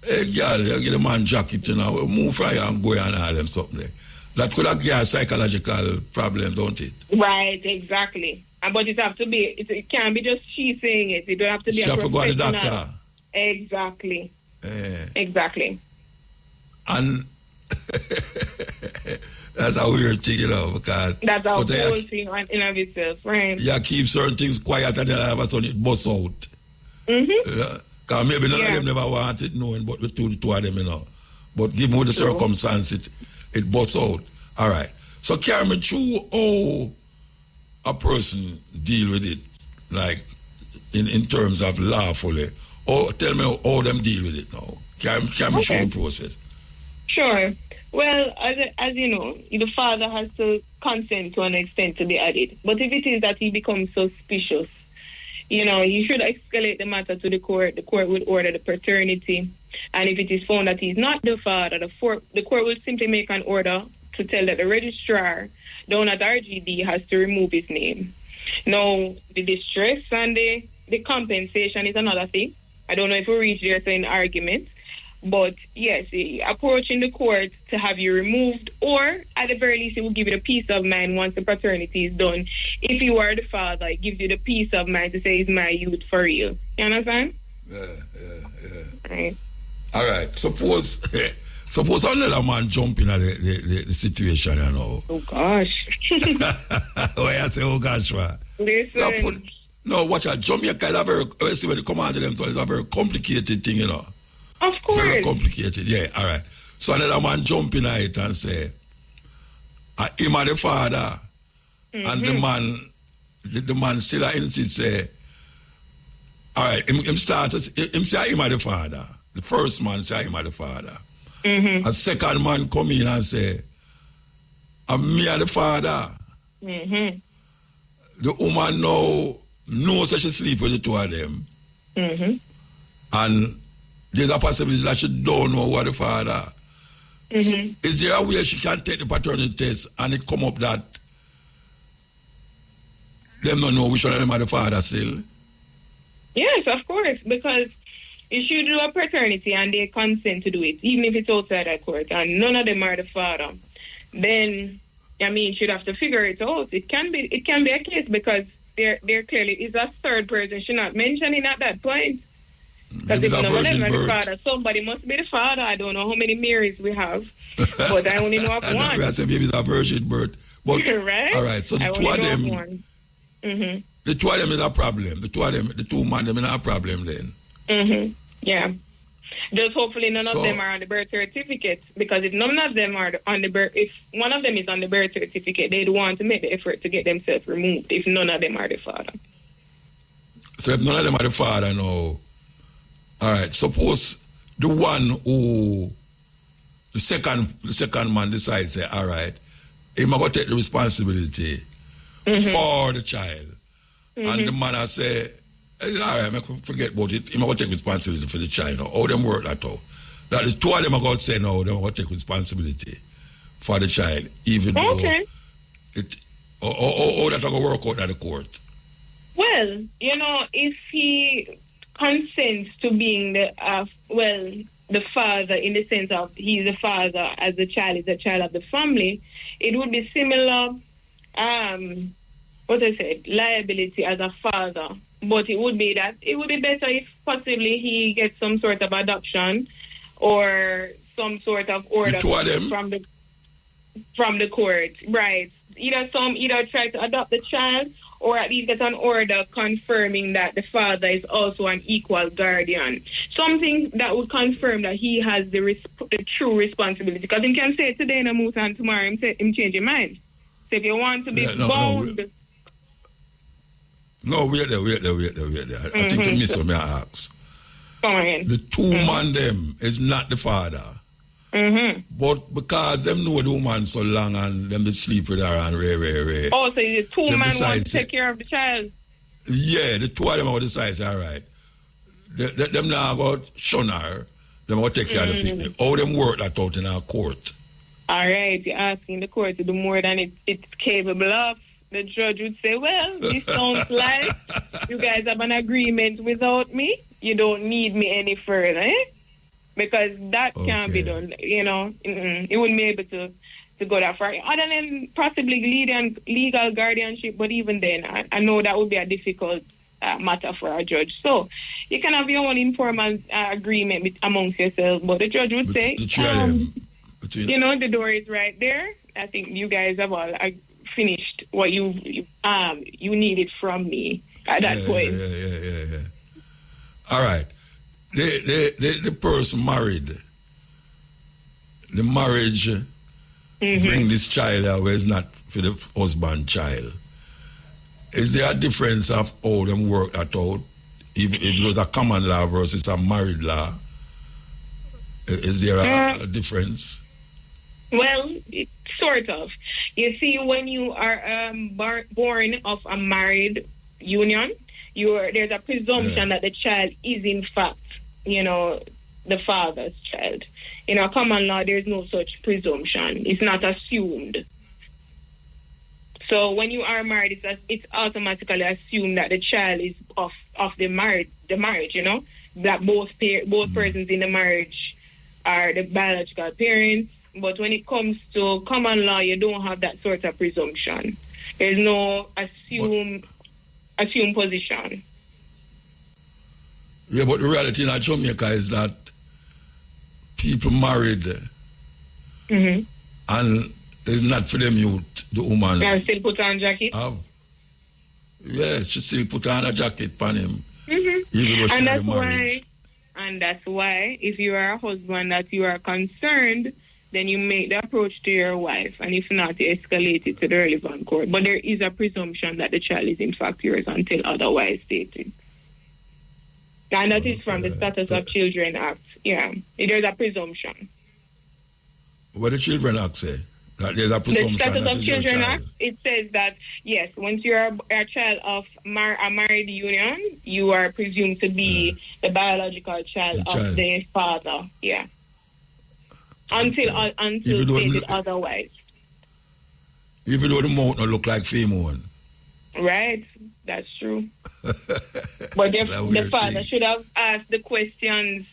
hey girl, you get a man jacket, move from here and go and all them something there. That could have a psychological problem, don't it? Right, exactly. But it have to be, it can't be just she saying it. It don't have to be she a professional. She have to go to the doctor. Exactly. Exactly. And that's a weird thing, because that's a whole thing in of itself, right? Yeah, keep certain things quiet and then all of a sudden it busts out. Because maybe none of them never wanted knowing, but the two of them, you know. But given with the circumstance, it busts out. All right. So carry me through how a person deal with it, like in terms of lawfully. Or tell me how them deal with it now. Carry me through the process. Sure. Well, as you know, the father has to consent to an extent to be added. But if it is that he becomes suspicious, you know, he should escalate the matter to the court. The court would order the paternity. And if it is found that he's not the father, the court will simply make an order to tell that the registrar down at RGD has to remove his name. Now, the distress and the compensation is another thing. I don't know if we reach there to an argument. But yes, approaching the court to have you removed, or at the very least, it will give you the peace of mind once the paternity is done. If you are the father, it gives you the peace of mind to say, it's my youth for real. You understand? Yeah. Right. All right. Suppose another man jump in at the situation, you know. Oh, gosh. Why I say, oh, gosh, man? Listen. No, watch out. Jamaica is a very, see when they come out to them, so it's a very complicated thing, you know. Of course. Very complicated, yeah. All right. So another man jump in it and say, him are the father, and the man still insists, say, all right, him say him are the father. The first man say him are the father. A second man come in and say, me are the father. The woman knows that she sleep with the two of them. And there's a possibility that she don't know what the father. Is there a way she can take the paternity test and it come up that them don't know which one of them are the father still? Yes, of course, because if you do a paternity and they consent to do it, even if it's outside the court and none of them are the father, then I mean, she'd have to figure it out. It can be a case because there clearly is a third person she's not mentioning at that point. Because if none of them are the father, somebody must be the father. I don't know how many Marys we have, but I only know of one. I said maybe it's a virgin birth. But, right? All right, so the two of them, the two of them is a problem. The two men them is a problem then. Yeah. Just hopefully none of them are on the birth certificate, because if none of them are on the birth, if one of them is on the birth certificate, they'd want to make the effort to get themselves removed if none of them are the father. So if none of them are the father, no. All right, suppose the one who, the second man decides, say, all right, he might go take the responsibility for the child. And the man I say, all right, I forget about it. He might go take responsibility for the child. How them work that out? That is two of them are going to say, no, they might go take responsibility for the child, even though it, or that's going to work out at the court. Well, you know, if he consents to being the father, in the sense of he's the father as the child is a child of the family, it would be similar, liability as a father. But it would be better if possibly he gets some sort of adoption or some sort of order from the court. Right. Either try to adopt the child or at least get an order confirming that the father is also an equal guardian. Something that would confirm that he has the true responsibility. Because he can say today in a moot and tomorrow him change his mind. So if you want to be bound... No, wait there. I think you miss what I ask. Come on. The two man them is not the father. But because them know the woman so long and them they sleep with her and ray. Oh, so the two man want to take care of the child? Yeah, the two of them will decide, all right. Them now go shun her, them will take care of the people. All them work that out in our court. All right, you're asking the court to do more than it's capable of. The judge would say, well, this sounds like you guys have an agreement without me. You don't need me any further, Because that can't be done, you know. It wouldn't be able to go that far. Other than possibly legal guardianship, but even then, I know that would be a difficult matter for a judge. So you can have your own informal agreement amongst yourselves, but the judge would say, you know, the door is right there. I think you guys have all finished what you needed from me at that point. Yeah. All right. the person married, the marriage bring this child out where it's not for the husband child. Is there a difference of how them work that out? If it was a common law versus a married law, is there a difference? Well, sort of. You see, when you are born of a married union, there's a presumption that the child is in fact, the father's child. In a common law, there's no such presumption. It's not assumed. So when you are married, it's automatically assumed that the child is of the marriage, that both persons in the marriage are the biological parents. But when it comes to common law, you don't have that sort of presumption. There's no assumed position. Yeah, but the reality in Jamaica is that people married and it's not for them youth, the woman. And still put on jacket? Yeah, she still put on a jacket on him. Even though and that's why, if you are a husband that you are concerned, then you make the approach to your wife, and if not, you escalate it to the relevant court. But there is a presumption that the child is in fact yours until otherwise stated. And that is from the Status of Children Act. Yeah, there's a presumption. What the Children Act say? That there's a presumption. The Status of Children Act, it says that, yes, once you're a child of a married union, you are presumed to be the biological child of the father. Yeah. Until stated otherwise. Even though the mouth don't look like female one. Right, that's true. But the father should have asked the questions.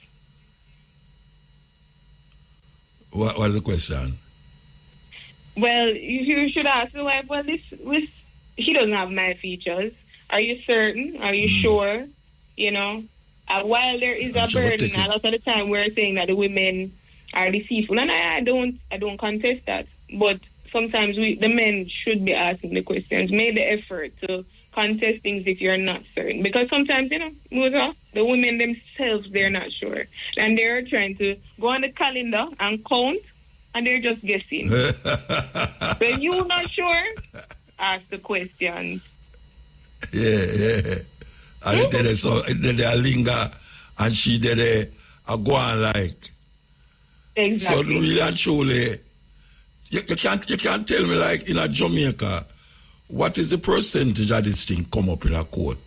What is the question? Well, you should ask the wife, well, he doesn't have my features. Are you certain? Are you sure? While there is a burden, a lot of the time we're saying that the women are deceitful, and I don't contest that. But sometimes the men should be asking the questions. Make the effort to contest things if you're not certain, because sometimes the women themselves, they're not sure, and they're trying to go on the calendar and count, and they're just guessing. When you're not sure, ask the questions. Yeah. And then they linger, and she did a go on like. Exactly. So really and truly, you can't tell me, like, in a Jamaica, what is the percentage of this thing come up in a court,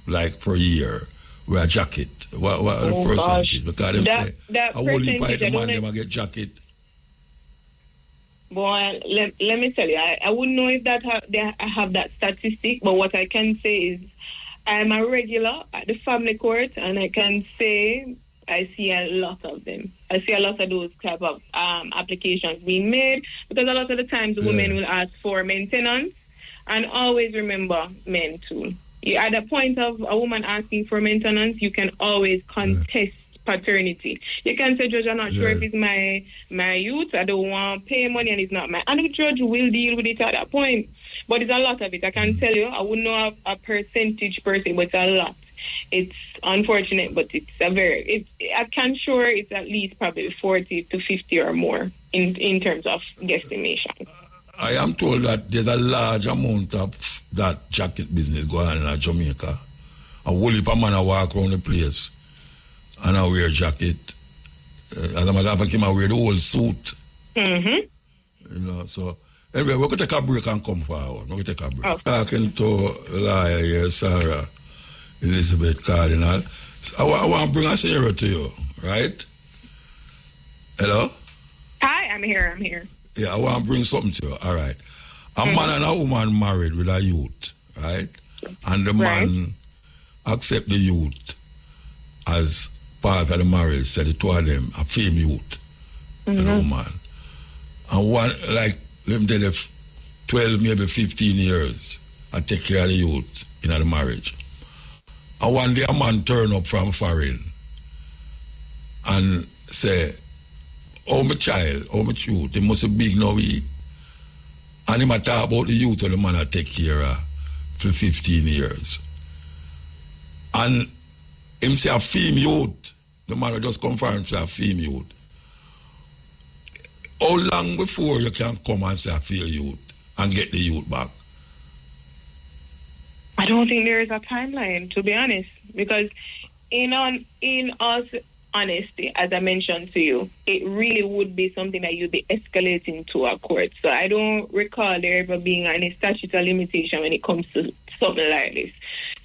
like, per year, with a jacket? What are the percentage? Because them say, I will leave by the man, them get jacket. Boy, let me tell you, I wouldn't know if I have that statistic, but what I can say is I'm a regular at the family court, and I can say I see a lot of them. I see a lot of those type of applications being made, because a lot of the times women will ask for maintenance, and always remember men too. At the point of a woman asking for maintenance, you can always contest paternity. You can say, Judge, I'm not sure if it's my youth, I don't want to pay money and it's not mine. And the judge will deal with it at that point. But it's a lot of it. I can tell you, I wouldn't know a percentage per se, but it's a lot. It's unfortunate, but I can sure it's at least probably 40 to 50 or more in terms of guesstimation. I am told that there's a large amount of that jacket business going on in Jamaica. A whole heap of man walk around the place and I wear jacket. As a matter of fact, I wear the whole suit. So anyway, we're going to take a break and come forward. We're going to take a break. Okay. Talking to lawyer here, Sarah Elizabeth Cardinal. I want to bring a scenario to you, right? Hello? Hi, I'm here. Yeah, I want to bring something to you. All right. A man and a woman married with a youth, right? And the man accept the youth as part of the marriage, said the two of them, a female youth and a woman. And one, like, let me tell you, 12, maybe 15 years, I take care of the youth in the marriage. And one day a man turn up from foreign and say, oh, my child, oh, my youth, he must be big now. And he might talk about the youth of the man I take care of for 15 years. And him say a female youth the man will just confirm to a female youth. How long before you can come and say a female youth and get the youth back? I don't think there is a timeline, to be honest, because in all honesty, as I mentioned to you, it really would be something that you'd be escalating to a court. So I don't recall there ever being any statutory limitation when it comes to something like this.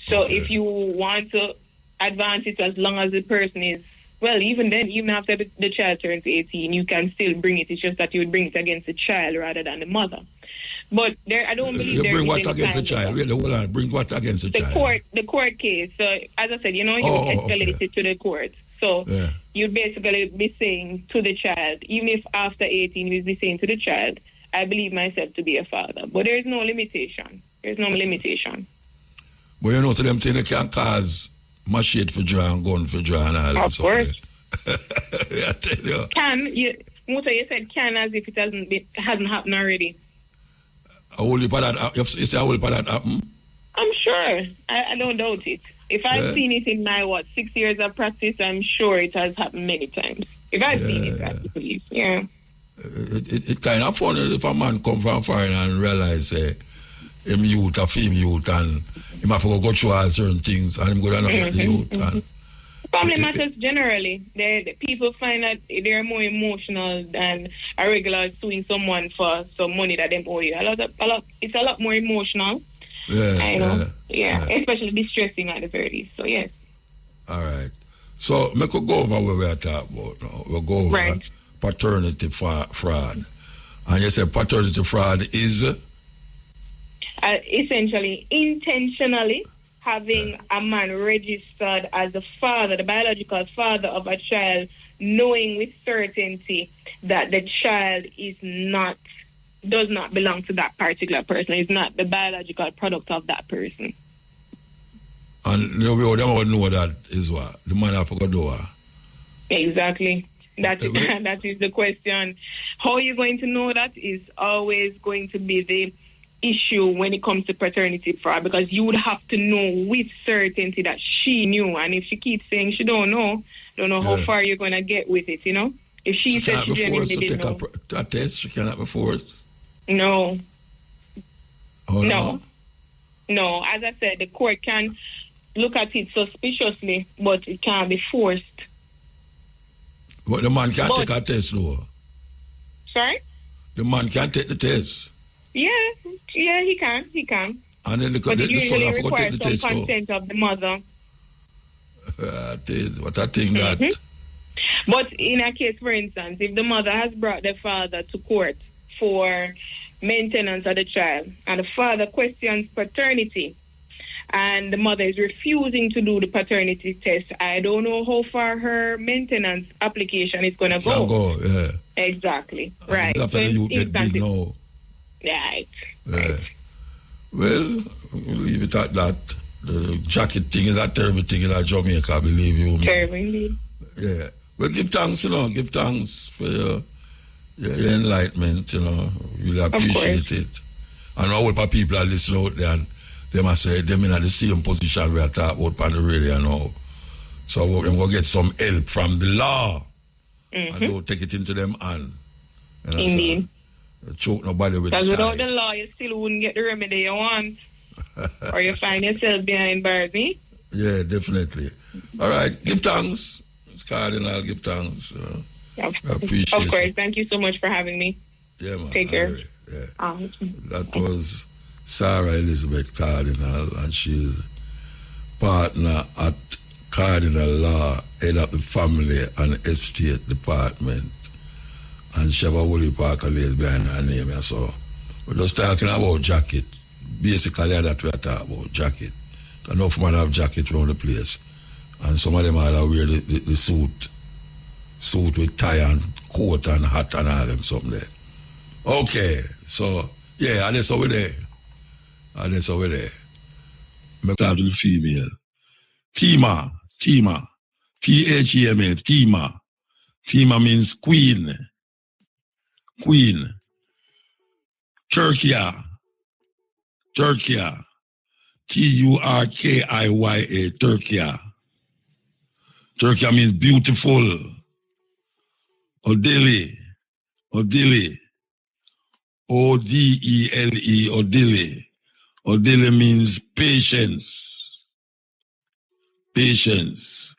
So if you want to advance it as long as the person is, well, even then, even after the child turns 18, you can still bring it. It's just that you would bring it against the child rather than the mother. But there, I don't believe you there bring is what any against the child? Wait, hold on. Bring what against the child? The court case. So as I said, you escalate it to the court. So you'd basically be saying to the child, even if after 18 you'd be saying to the child, I believe myself to be a father. But there is no limitation. There's no limitation. But you know, so them saying they can cause machete for draw and gun for draw and all that. Of course. I tell you. Musa, you said can as if it hasn't happened already. A whole heap of that, you say a whole heap of that happen? I'm sure. I don't doubt it. If I've seen it in my, 6 years of practice, I'm sure it has happened many times. If I've seen it at the police, It kind of funny if a man come from foreign and realize him youth, a female youth, and him have to go through all certain things, and him go down and get the youth. And family matters generally. The people find that they're more emotional than a regular suing someone for some money that they owe you. It's a lot more emotional. I know. Especially distressing at the very least. So yes. All right. So we could go over where we're talking about now. We'll go over paternity fraud. And you said paternity fraud is essentially intentionally having a man registered as the father, the biological father of a child, knowing with certainty that the child does not belong to that particular person. It's not the biological product of that person. And they would know that is what? The man have to go do. Exactly. That is the question. How are you going to know that is always going to be the issue when it comes to paternity fraud, because you would have to know with certainty that she knew, and if she keeps saying she don't know how far you're going to get with it, If she said she genuinely didn't know. A test, she cannot be forced? No. Oh, no? No, as I said, the court can look at it suspiciously, but it can't be forced. But the man can't take a test, though? Sorry? The man can't take the test? Yeah, he can. And then the son have to go take the test, some consent of the mother. What I think that... But in a case, for instance, if the mother has brought the father to court for maintenance of the child, and the father questions paternity, and the mother is refusing to do the paternity test, I don't know how far her maintenance application is going to go. Can go, yeah. Exactly, and right. After the youth get big now. Right. Well, leave it at that. The jacket thing is a terrible thing in Jamaica, I believe you. Terrible indeed. Yeah. Well, give thanks, give thanks for your enlightenment, Really appreciate it. And all the people are listening out there, and they must say they're in the same position we are talking about on the radio now. So we're going to get some help from the law. And don't take it into them hand. Indeed. Choke nobody with because without the law, you still wouldn't get the remedy you want. Or you find yourself behind bars, eh? Yeah, definitely. All right, give thanks. It's Cardinal, give thanks. I appreciate it. Of course, thank you so much for having me. Yeah, man. Take care. That was Sarah Elizabeth Cardinal, and she's partner at Cardinal Law, head of the Family and Estate Department. And she have a whole park lays behind her name. So we're just talking about jacket. Basically, that we're talking about jacket. Enough man have jacket around the place. And some of them are wear the suit with tie and coat and hat and all them something there. Okay, so yeah, that's over there. That's over there. Me talk to the female. Tima, Thema, Thema. Thema means queen. Turkiya. Turkiya. Turkiya. Turkey means beautiful. Odile. Odile. O-D-E-L-E, Odile. Odile means patience. Patience.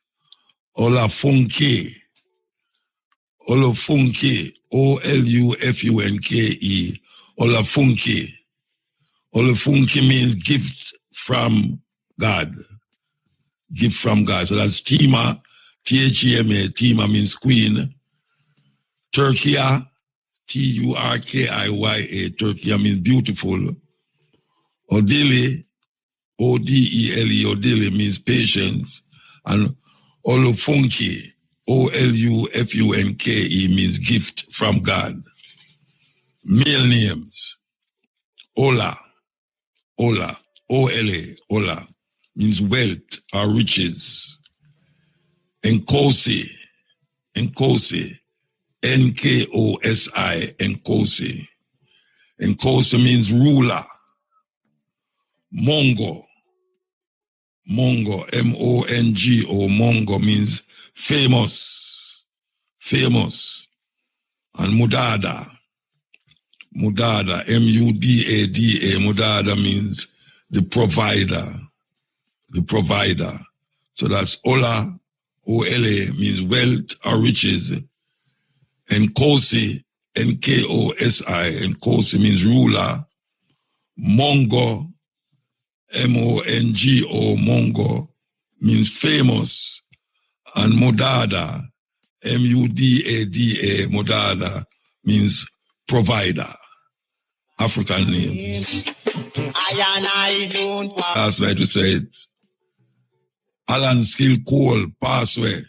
Olafunke. Olafunke. O-L-U-F-U-N-K-E. Olafunke. Olafunke means gift from God. Gift from God. So that's Tima. T-H-E-M-A. Tima means queen. Turkia. T-U-R-K-I-Y-A. Turkia means beautiful. Odile. O-D-E-L-E. Odile means patience. And Olufunke. O-L-U-F-U-N-K-E means gift from God. Male names. Ola. Ola. O-L-A. Ola means wealth or riches. Nkosi. Nkosi. N-K-O-S-I. Nkosi. Nkosi means ruler. Mongo. Mongo. M-O-N-G-O. Mongo means famous. Famous. And Mudada. Mudada. M-U-D-A-D-A. Mudada means the provider. The provider. So that's Ola. O-L-A means wealth or riches. Nkosi. N-K-O-S-I. Nkosi means ruler. Mongo. M-O-N-G-O. Mongo means famous. And Mudada. M-U-D-A-D-A. Mudada means provider. African name. Last night we said Alan Skil Cole pass away.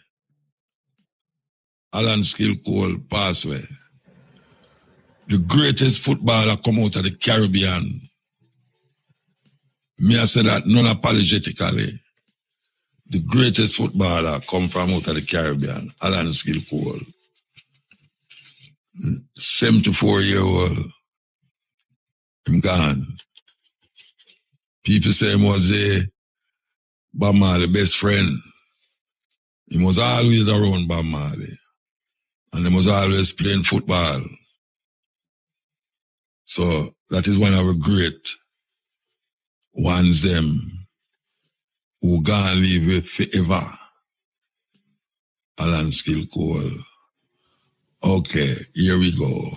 Alan Skil Cole pass away. The greatest footballer come out of the Caribbean. Me I say that non-apologetically. The greatest footballer come from out of the Caribbean. Alan Skil Cole. 74-year-old. I'm gone. People say he was Bob Marley best friend. He was always around Bob Marley. And he was always playing football. So that is one of the great ones them who gonna live forever. Alan Skil Cole. Okay, here we go.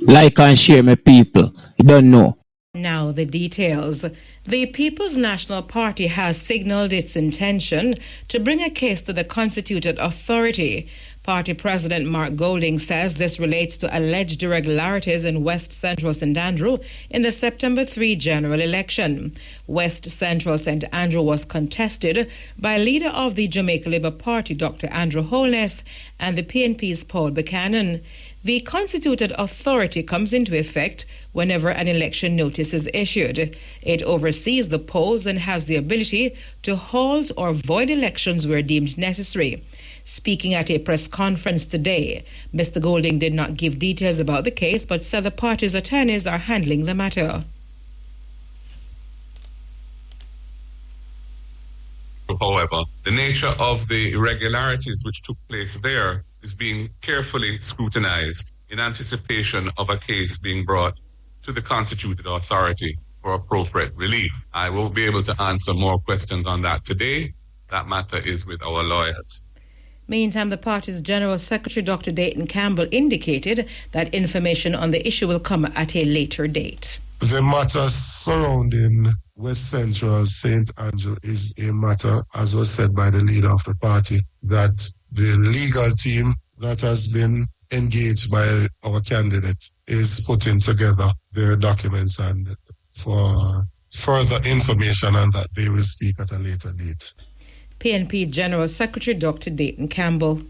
Like and share, my people. You don't know. Now the details. The People's National Party has signalled its intention to bring a case to the constituted authority. Party President Mark Golding says this relates to alleged irregularities in West Central St. Andrew in the September 3 general election. West Central St. Andrew was contested by leader of the Jamaica Labour Party, Dr. Andrew Holness, and the PNP's Paul Buchanan. The constituted authority comes into effect whenever an election notice is issued. It oversees the polls and has the ability to halt or void elections where deemed necessary. Speaking at a press conference today, Mr. Golding did not give details about the case, but said the party's attorneys are handling the matter. However, the nature of the irregularities which took place there is being carefully scrutinized in anticipation of a case being brought to the constituted authority for appropriate relief. I won't be able to answer more questions on that today. That matter is with our lawyers. Meantime, the party's General Secretary, Dr. Dayton Campbell, indicated that information on the issue will come at a later date. The matter surrounding West Central St. Andrew is a matter, as was said by the leader of the party, that the legal team that has been engaged by our candidate is putting together their documents, and for further information on that, they will speak at a later date. PNP General Secretary Dr. Dayton Campbell.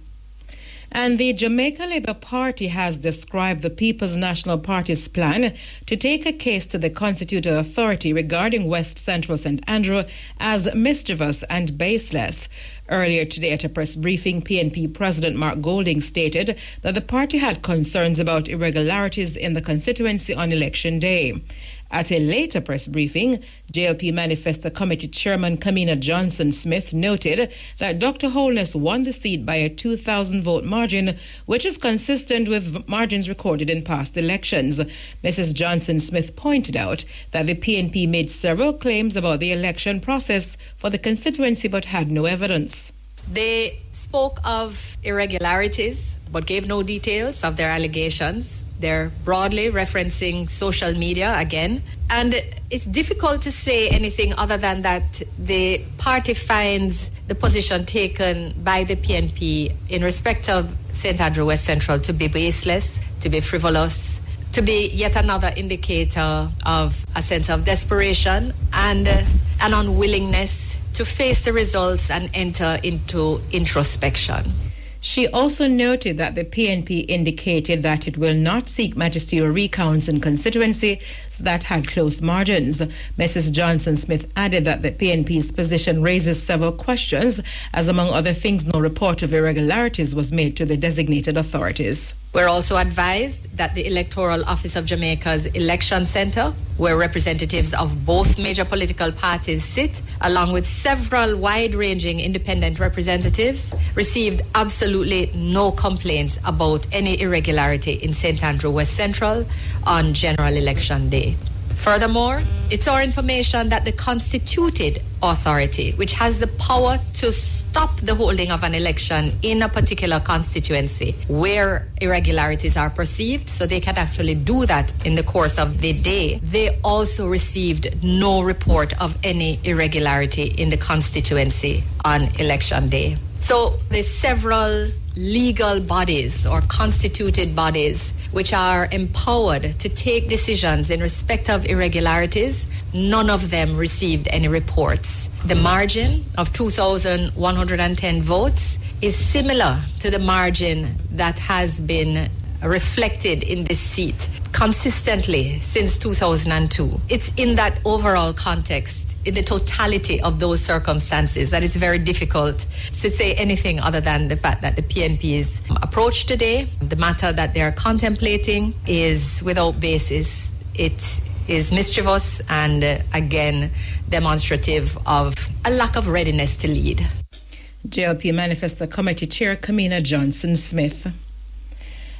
And the Jamaica Labour Party has described the People's National Party's plan to take a case to the constituted authority regarding West Central St. Andrew as mischievous and baseless. Earlier today at a press briefing, PNP President Mark Golding stated that the party had concerns about irregularities in the constituency on election day. At a later press briefing, JLP Manifesto Committee Chairman Kamina Johnson-Smith noted that Dr. Holness won the seat by a 2,000-vote margin, which is consistent with margins recorded in past elections. Mrs. Johnson-Smith pointed out that the PNP made several claims about the election process for the constituency but had no evidence. They spoke of irregularities but gave no details of their allegations. They're broadly referencing social media again. And it's difficult to say anything other than that the party finds the position taken by the PNP in respect of St. Andrew West Central to be baseless, to be frivolous, to be yet another indicator of a sense of desperation and an unwillingness to face the results and enter into introspection. She also noted that the PNP indicated that it will not seek magisterial recounts in constituencies that had close margins. Mrs. Johnson-Smith added that the PNP's position raises several questions, as among other things, no report of irregularities was made to the designated authorities. We're also advised that the Electoral Office of Jamaica's Election Centre, where representatives of both major political parties sit, along with several wide-ranging independent representatives, received absolutely no complaints about any irregularity in St. Andrew West Central on General Election Day. Furthermore, it's our information that the constituted authority, which has the power to stop the holding of an election in a particular constituency where irregularities are perceived, so they can actually do that in the course of the day, they also received no report of any irregularity in the constituency on election day. So there's several legal bodies or constituted bodies which are empowered to take decisions in respect of irregularities. None of them received any reports. The margin of 2,110 votes is similar to the margin that has been reflected in this seat consistently since 2002. It's in that overall context, in the totality of those circumstances, that it's very difficult to say anything other than the fact that the PNP's approach today, the matter that they're contemplating, is without basis. It is mischievous and, again, demonstrative of a lack of readiness to lead. JLP Manifesto Committee Chair Kamina Johnson-Smith.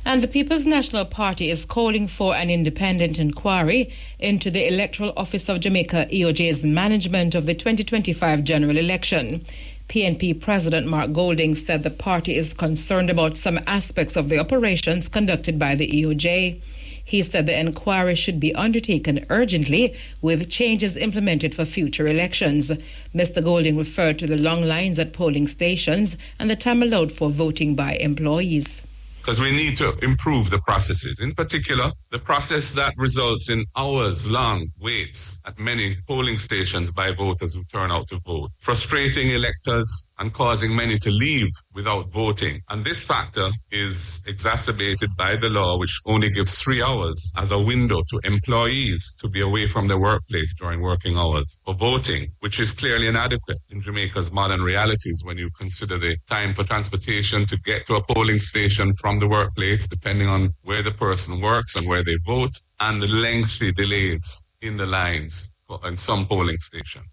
And the People's National Party is calling for an independent inquiry into the Electoral Office of Jamaica EOJ's management of the 2025 general election. PNP President Mark Golding said the party is concerned about some aspects of the operations conducted by the EOJ. He said the inquiry should be undertaken urgently with changes implemented for future elections. Mr. Golding referred to the long lines at polling stations and the time allowed for voting by employees. Because we need to improve the processes. In particular, the process that results in hours-long waits at many polling stations by voters who turn out to vote, frustrating electors and causing many to leave without voting. And this factor is exacerbated by the law, which only gives 3 hours as a window to employees to be away from their workplace during working hours for voting, which is clearly inadequate in Jamaica's modern realities when you consider the time for transportation to get to a polling station from the workplace, depending on where the person works and where they vote, and the lengthy delays in the lines in some polling station.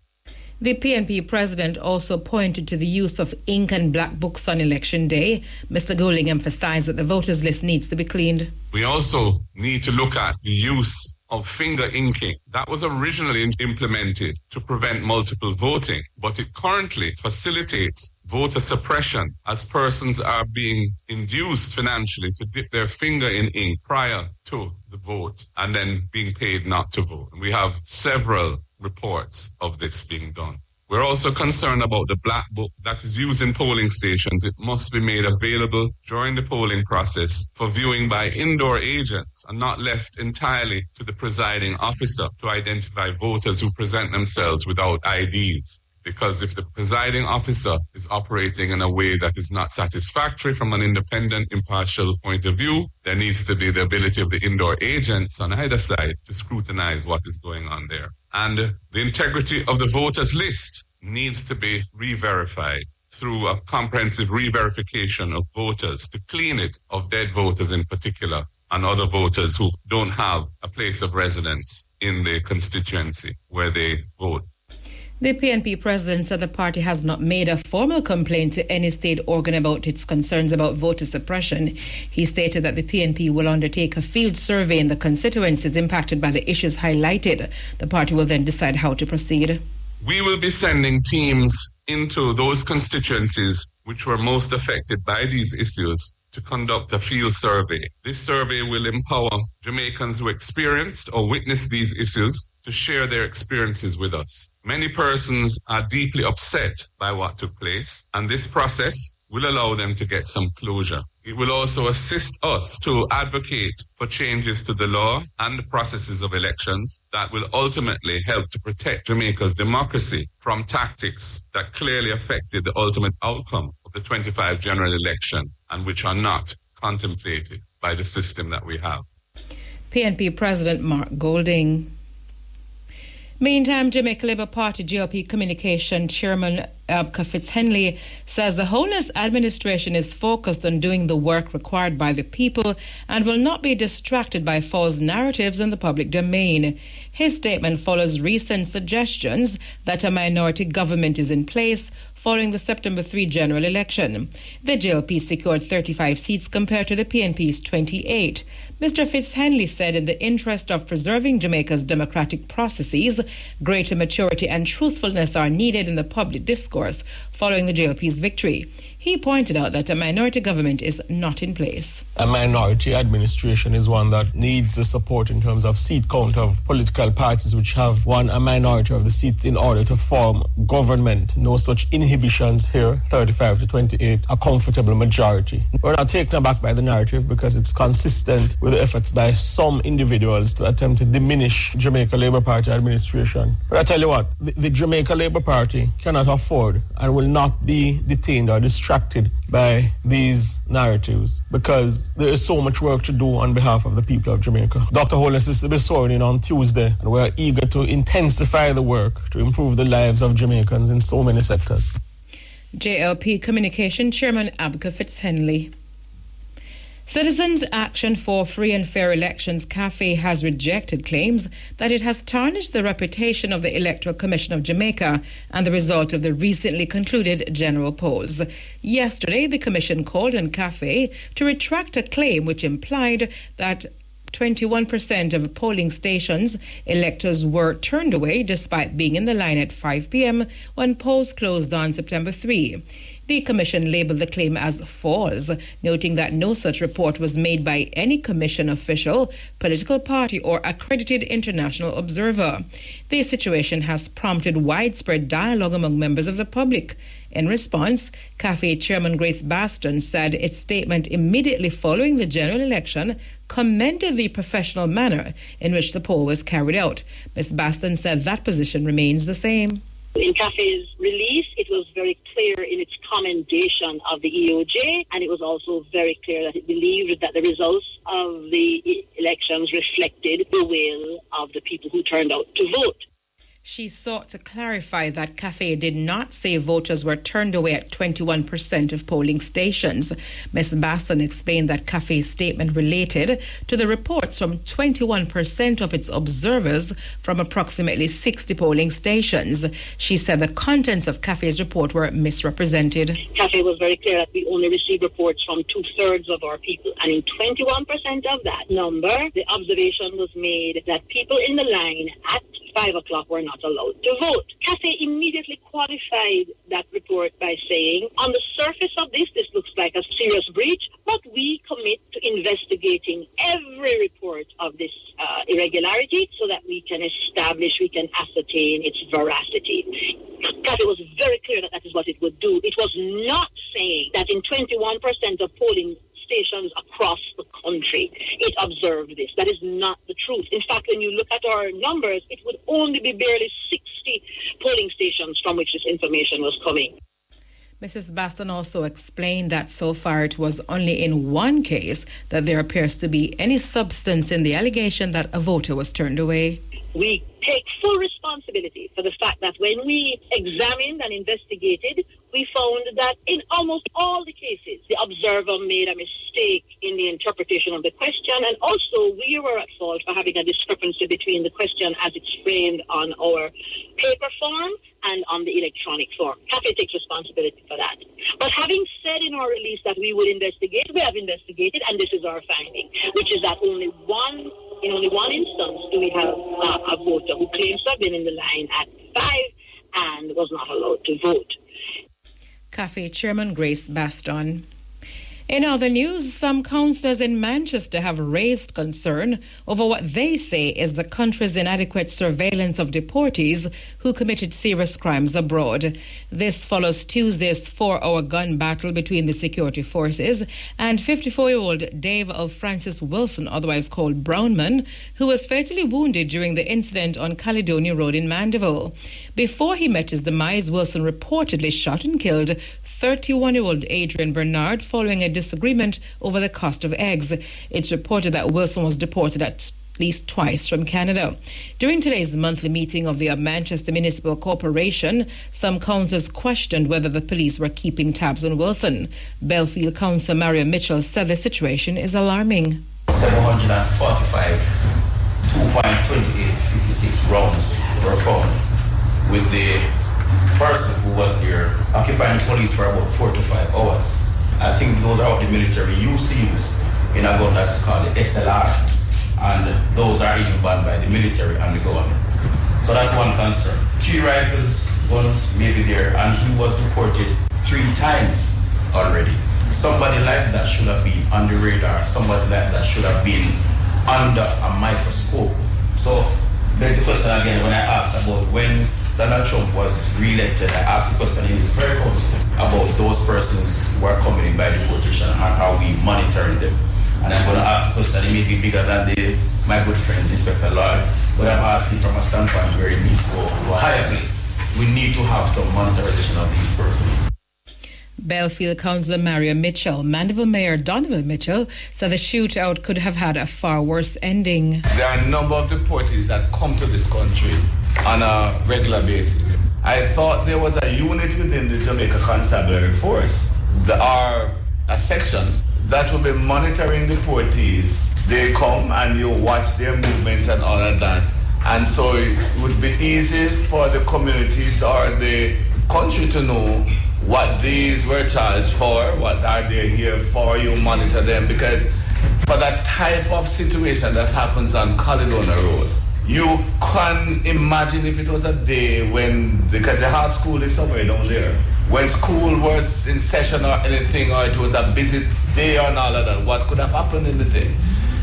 The PNP president also pointed to the use of ink and black books on election day. Mr. Golding emphasized that the voters list needs to be cleaned. We also need to look at the use of finger inking. That was originally implemented to prevent multiple voting, but it currently facilitates voter suppression as persons are being induced financially to dip their finger in ink prior to the vote and then being paid not to vote. We have several reports of this being done. We're also concerned about the black book that is used in polling stations. It must be made available during the polling process for viewing by indoor agents and not left entirely to the presiding officer to identify voters who present themselves without IDs. Because if the presiding officer is operating in a way that is not satisfactory from an independent, impartial point of view, there needs to be the ability of the indoor agents on either side to scrutinize what is going on there. And the integrity of the voters list needs to be re-verified through a comprehensive re-verification of voters to clean it of dead voters in particular and other voters who don't have a place of residence in the constituency where they vote. The PNP president said the party has not made a formal complaint to any state organ about its concerns about voter suppression. He stated that the PNP will undertake a field survey in the constituencies impacted by the issues highlighted. The party will then decide how to proceed. We will be sending teams into those constituencies which were most affected by these issues to conduct a field survey. This survey will empower Jamaicans who experienced or witnessed these issues to share their experiences with us. Many persons are deeply upset by what took place, and this process will allow them to get some closure. It will also assist us to advocate for changes to the law and the processes of elections that will ultimately help to protect Jamaica's democracy from tactics that clearly affected the ultimate outcome of the 25 general election and which are not contemplated by the system that we have. PNP President Mark Golding. Meantime, Jamaica Labour Party GLP Communication Chairman Abka Fitzhenley says the Holness administration is focused on doing the work required by the people and will not be distracted by false narratives in the public domain. His statement follows recent suggestions that a minority government is in place following the September 3 general election. The GLP secured 35 seats compared to the PNP's 28. Mr. Fitzhenley said in the interest of preserving Jamaica's democratic processes, greater maturity and truthfulness are needed in the public discourse following the GLP's victory. He pointed out that a minority government is not in place. A minority administration is one that needs the support in terms of seat count of political parties which have won a minority of the seats in order to form government. No such inhibitions here, 35 to 28, a comfortable majority. We're not taken aback by the narrative because it's consistent with the efforts by some individuals to attempt to diminish Jamaica Labour Party administration. But I tell you what, the Jamaica Labour Party cannot afford and will not be detained or distracted by these narratives because there is so much work to do on behalf of the people of Jamaica. Dr. Holness is to be sworn in on Tuesday, and we're eager to intensify the work to improve the lives of Jamaicans in so many sectors. JLP Communication Chairman Abka Fitzhenley. Citizens Action for Free and Fair Elections CAFE has rejected claims that it has tarnished the reputation of the Electoral Commission of Jamaica and the result of the recently concluded general polls. Yesterday, the Commission called on CAFE to retract a claim which implied that 21% of polling stations, electors were turned away despite being in the line at 5 p.m. when polls closed on September 3. The Commission labelled the claim as false, noting that no such report was made by any Commission official, political party, or accredited international observer. The situation has prompted widespread dialogue among members of the public. In response, CAFE Chairman Grace Baston said its statement immediately following the general election commended the professional manner in which the poll was carried out. Ms. Baston said that position remains the same. In CAFE's release, it was very clear in its commendation of the EOJ, and it was also very clear that it believed that the results of the elections reflected the will of the people who turned out to vote. She sought to clarify that CAFE did not say voters were turned away at 21% of polling stations. Ms. Baston explained that CAFE's statement related to the reports from 21% of its observers from approximately 60 polling stations. She said the contents of CAFE's report were misrepresented. CAFE was very clear that we only received reports from 2/3 of our people, and in 21% of that number, the observation was made that people in the line at 5 o'clock were not allowed to vote. CAFE immediately qualified that report by saying, on the surface of this looks like a serious breach, but we commit to investigating every report of this irregularity so that we can ascertain its veracity. CAFE was very clear that that is what it would do. It was not saying that in 21% of polling stations across the country, it observed this. That is not the truth. In fact, when you look at our numbers, it would only be barely 60 polling stations from which this information was coming. Mrs. Baston also explained that so far it was only in one case that there appears to be any substance in the allegation that a voter was turned away. We take full responsibility for the fact that when we examined and investigated we found that in almost all the cases, the observer made a mistake in the interpretation of the question, and also we were at fault for having a discrepancy between the question as it's framed on our paper form and on the electronic form. CAFE takes responsibility for that. But having said in our release that we would investigate, we have investigated, and this is our finding, which is that in only one instance do we have a voter who claims to have been in the line at 5 and was not allowed to vote. CAFE Chairman Grace Baston. In other news, some councillors in Manchester have raised concern over what they say is the country's inadequate surveillance of deportees who committed serious crimes abroad. This follows Tuesday's 4-hour gun battle between the security forces and 54-year-old Dave Francis Wilson, otherwise called Brownman, who was fatally wounded during the incident on Caledonia Road in Mandeville. Before he met his demise, Wilson reportedly shot and killed 31-year-old Adrian Bernard following a disagreement over the cost of eggs. It's reported that Wilson was deported at least twice from Canada. During today's monthly meeting of the Manchester Municipal Corporation, some councillors questioned whether the police were keeping tabs on Wilson. Belfield Councillor Mario Mitchell said the situation is alarming. 745, 2.2856 rounds were found, with the person who was there occupying the police for about 4 to 5 hours. I think those are what the military used to use in a gun that's called the SLR, and those are even banned by the military and the government. So that's one concern. 3 rifles, guns may be there, and he was reported 3 times already. Somebody like that should have been on the radar. Somebody like that should have been under a microscope. So there's the question again when I asked about when Donald Trump was re-elected, I asked the question in his very council about those persons who are coming in by deportation and how we monitoring them. And I'm going to ask the question, it may be bigger than my good friend, Inspector Lloyd, but I'm asking from a standpoint where it needs to go to a higher place. We need to have some monitoring of these persons. Belfield Councillor Mario Mitchell. Mandeville Mayor Donovan Mitchell said the shootout could have had a far worse ending. There are a number of deportees that come to this country on a regular basis. I thought there was a unit within the Jamaica Constabulary Force, a section that will be monitoring deportees. They come and you watch their movements and all of that. And so it would be easy for the communities or the country to know what these were charged for, what are they here for, you monitor them. Because for that type of situation that happens on Caledonia Road, you can imagine if it was a day because the hard school is somewhere down there, when school was in session or anything, or it was a busy day and all of that, what could have happened in the day?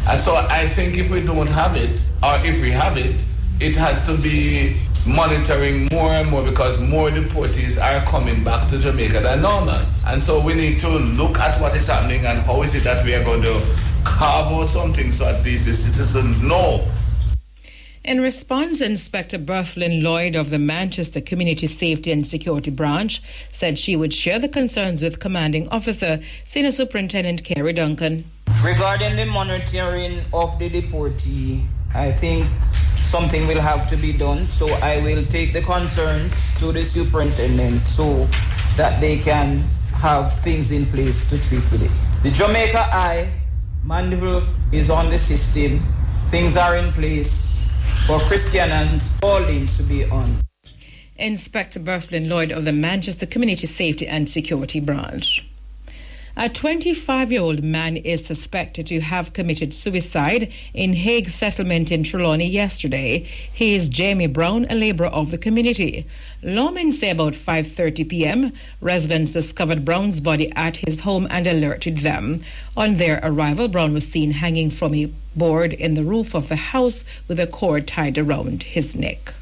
And so I think if we don't have it, or if we have it, it has to be monitoring more and more, because more deportees are coming back to Jamaica than normal. And so we need to look at what is happening and how is it that we are going to carve out something so at least the citizens know. In response, Inspector Berthlyn Lloyd of the Manchester Community Safety and Security Branch said she would share the concerns with Commanding Officer Senior Superintendent Kerry Duncan. Regarding the monitoring of the deportee, I think something will have to be done. So I will take the concerns to the superintendent so that they can have things in place to treat with it. The Jamaica Eye, Mandeville is on the system. Things are in place for Christian and all lanes to be on. Inspector Berthlyn Lloyd of the Manchester Community Safety and Security Branch. A 25-year-old man is suspected to have committed suicide in Hague Settlement in Trelawney yesterday. He is Jamie Brown, a labourer of the community. Lawmen say about 5:30 p.m., residents discovered Brown's body at his home and alerted them. On their arrival, Brown was seen hanging from a board in the roof of the house with a cord tied around his neck.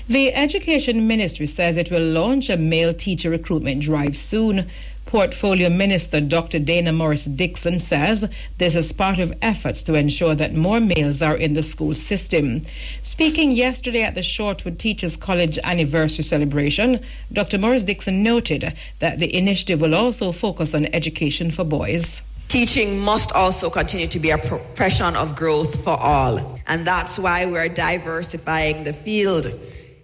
The Education Ministry says it will launch a male teacher recruitment drive soon. Portfolio Minister Dr. Dana Morris-Dixon says this is part of efforts to ensure that more males are in the school system. Speaking yesterday at the Shortwood Teachers College anniversary celebration, Dr. Morris-Dixon noted that the initiative will also focus on education for boys. Teaching must also continue to be a profession of growth for all, and that's why we're diversifying the field.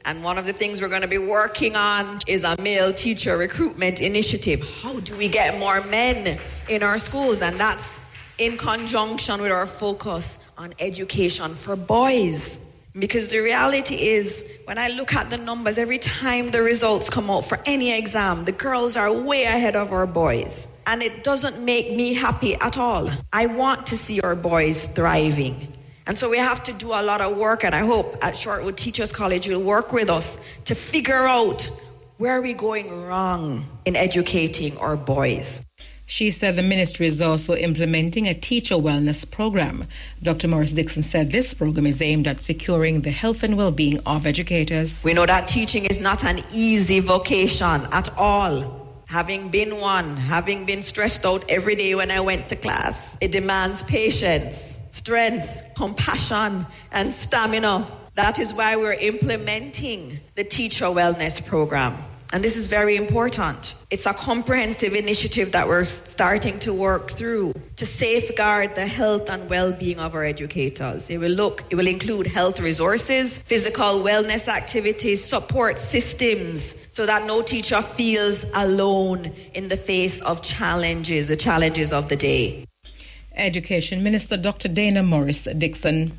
And one of the things we're going to be working on is a male teacher recruitment initiative. How do we get more men in our schools? And that's in conjunction with our focus on education for boys. Because the reality is, when I look at the numbers, every time the results come out for any exam, the girls are way ahead of our boys. And it doesn't make me happy at all. I want to see our boys thriving. And so we have to do a lot of work, and I hope at Shortwood Teachers College you'll work with us to figure out where are we going wrong in educating our boys. She said the ministry is also implementing a teacher wellness program. Dr. Morris Dixon said this program is aimed at securing the health and well-being of educators. We know that teaching is not an easy vocation at all. Having been one, having been stressed out every day when I went to class, it demands patience, strength, compassion, and stamina. That is why we're implementing the teacher wellness program. And this is very important. It's a comprehensive initiative that we're starting to work through to safeguard the health and well-being of our educators. It will include health resources, physical wellness activities, support systems, so that no teacher feels alone in the face of challenges, the challenges of the day. Education Minister Dr. Dana Morris Dixon.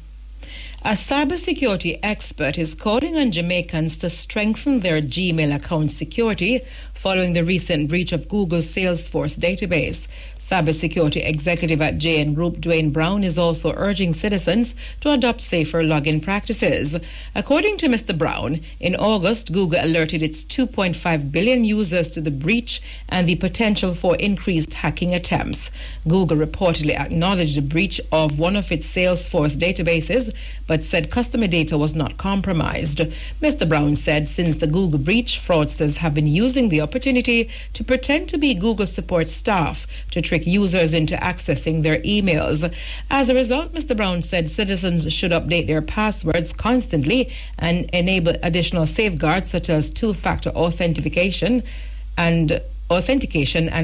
A cybersecurity expert is calling on Jamaicans to strengthen their Gmail account security following the recent breach of Google's Salesforce database. Cybersecurity executive at JN Group, Dwayne Brown, is also urging citizens to adopt safer login practices. According to Mr. Brown, in August, Google alerted its 2.5 billion users to the breach and the potential for increased hacking attempts. Google reportedly acknowledged the breach of one of its Salesforce databases, but said customer data was not compromised. Mr. Brown said since the Google breach, fraudsters have been using the opportunity to pretend to be Google support staff to trick users into accessing their emails. As a result, Mr. Brown said citizens should update their passwords constantly and enable additional safeguards such as two-factor authentication and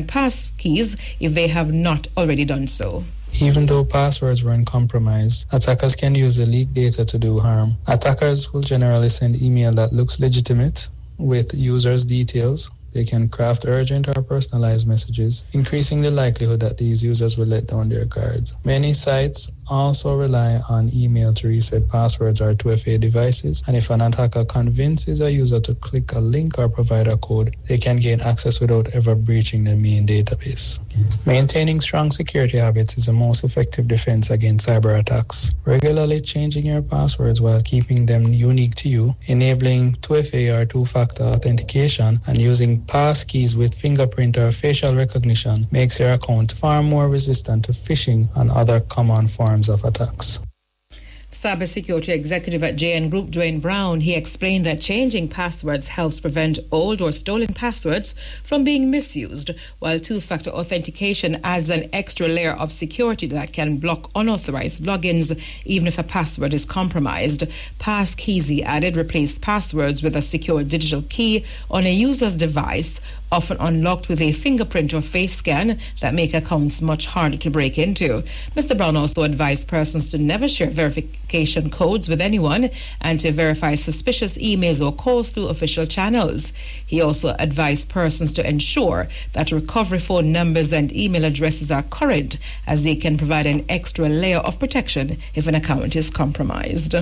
pass keys if they have not already done so. Even though passwords weren't compromised, attackers can use the leaked data to do harm. Attackers will generally send email that looks legitimate with users' details. They can craft urgent or personalized messages, increasing the likelihood that these users will let down their guards. Many sites also rely on email to reset passwords or 2FA devices, and if an attacker convinces a user to click a link or provide a code, they can gain access without ever breaching the main database. Maintaining strong security habits is the most effective defense against cyber attacks. Regularly changing your passwords while keeping them unique to you, enabling 2FA or two-factor authentication, and using pass keys with fingerprint or facial recognition makes your account far more resistant to phishing and other common forms of attacks. Cybersecurity executive at JN Group, Dwayne Brown, he explained that changing passwords helps prevent old or stolen passwords from being misused, while two-factor authentication adds an extra layer of security that can block unauthorized logins even if a password is compromised. Pass keys, he added, replace passwords with a secure digital key on a user's device, often unlocked with a fingerprint or face scan that make accounts much harder to break into. Mr. Brown also advised persons to never share verification codes with anyone and to verify suspicious emails or calls through official channels. He also advised persons to ensure that recovery phone numbers and email addresses are current, as they can provide an extra layer of protection if an account is compromised.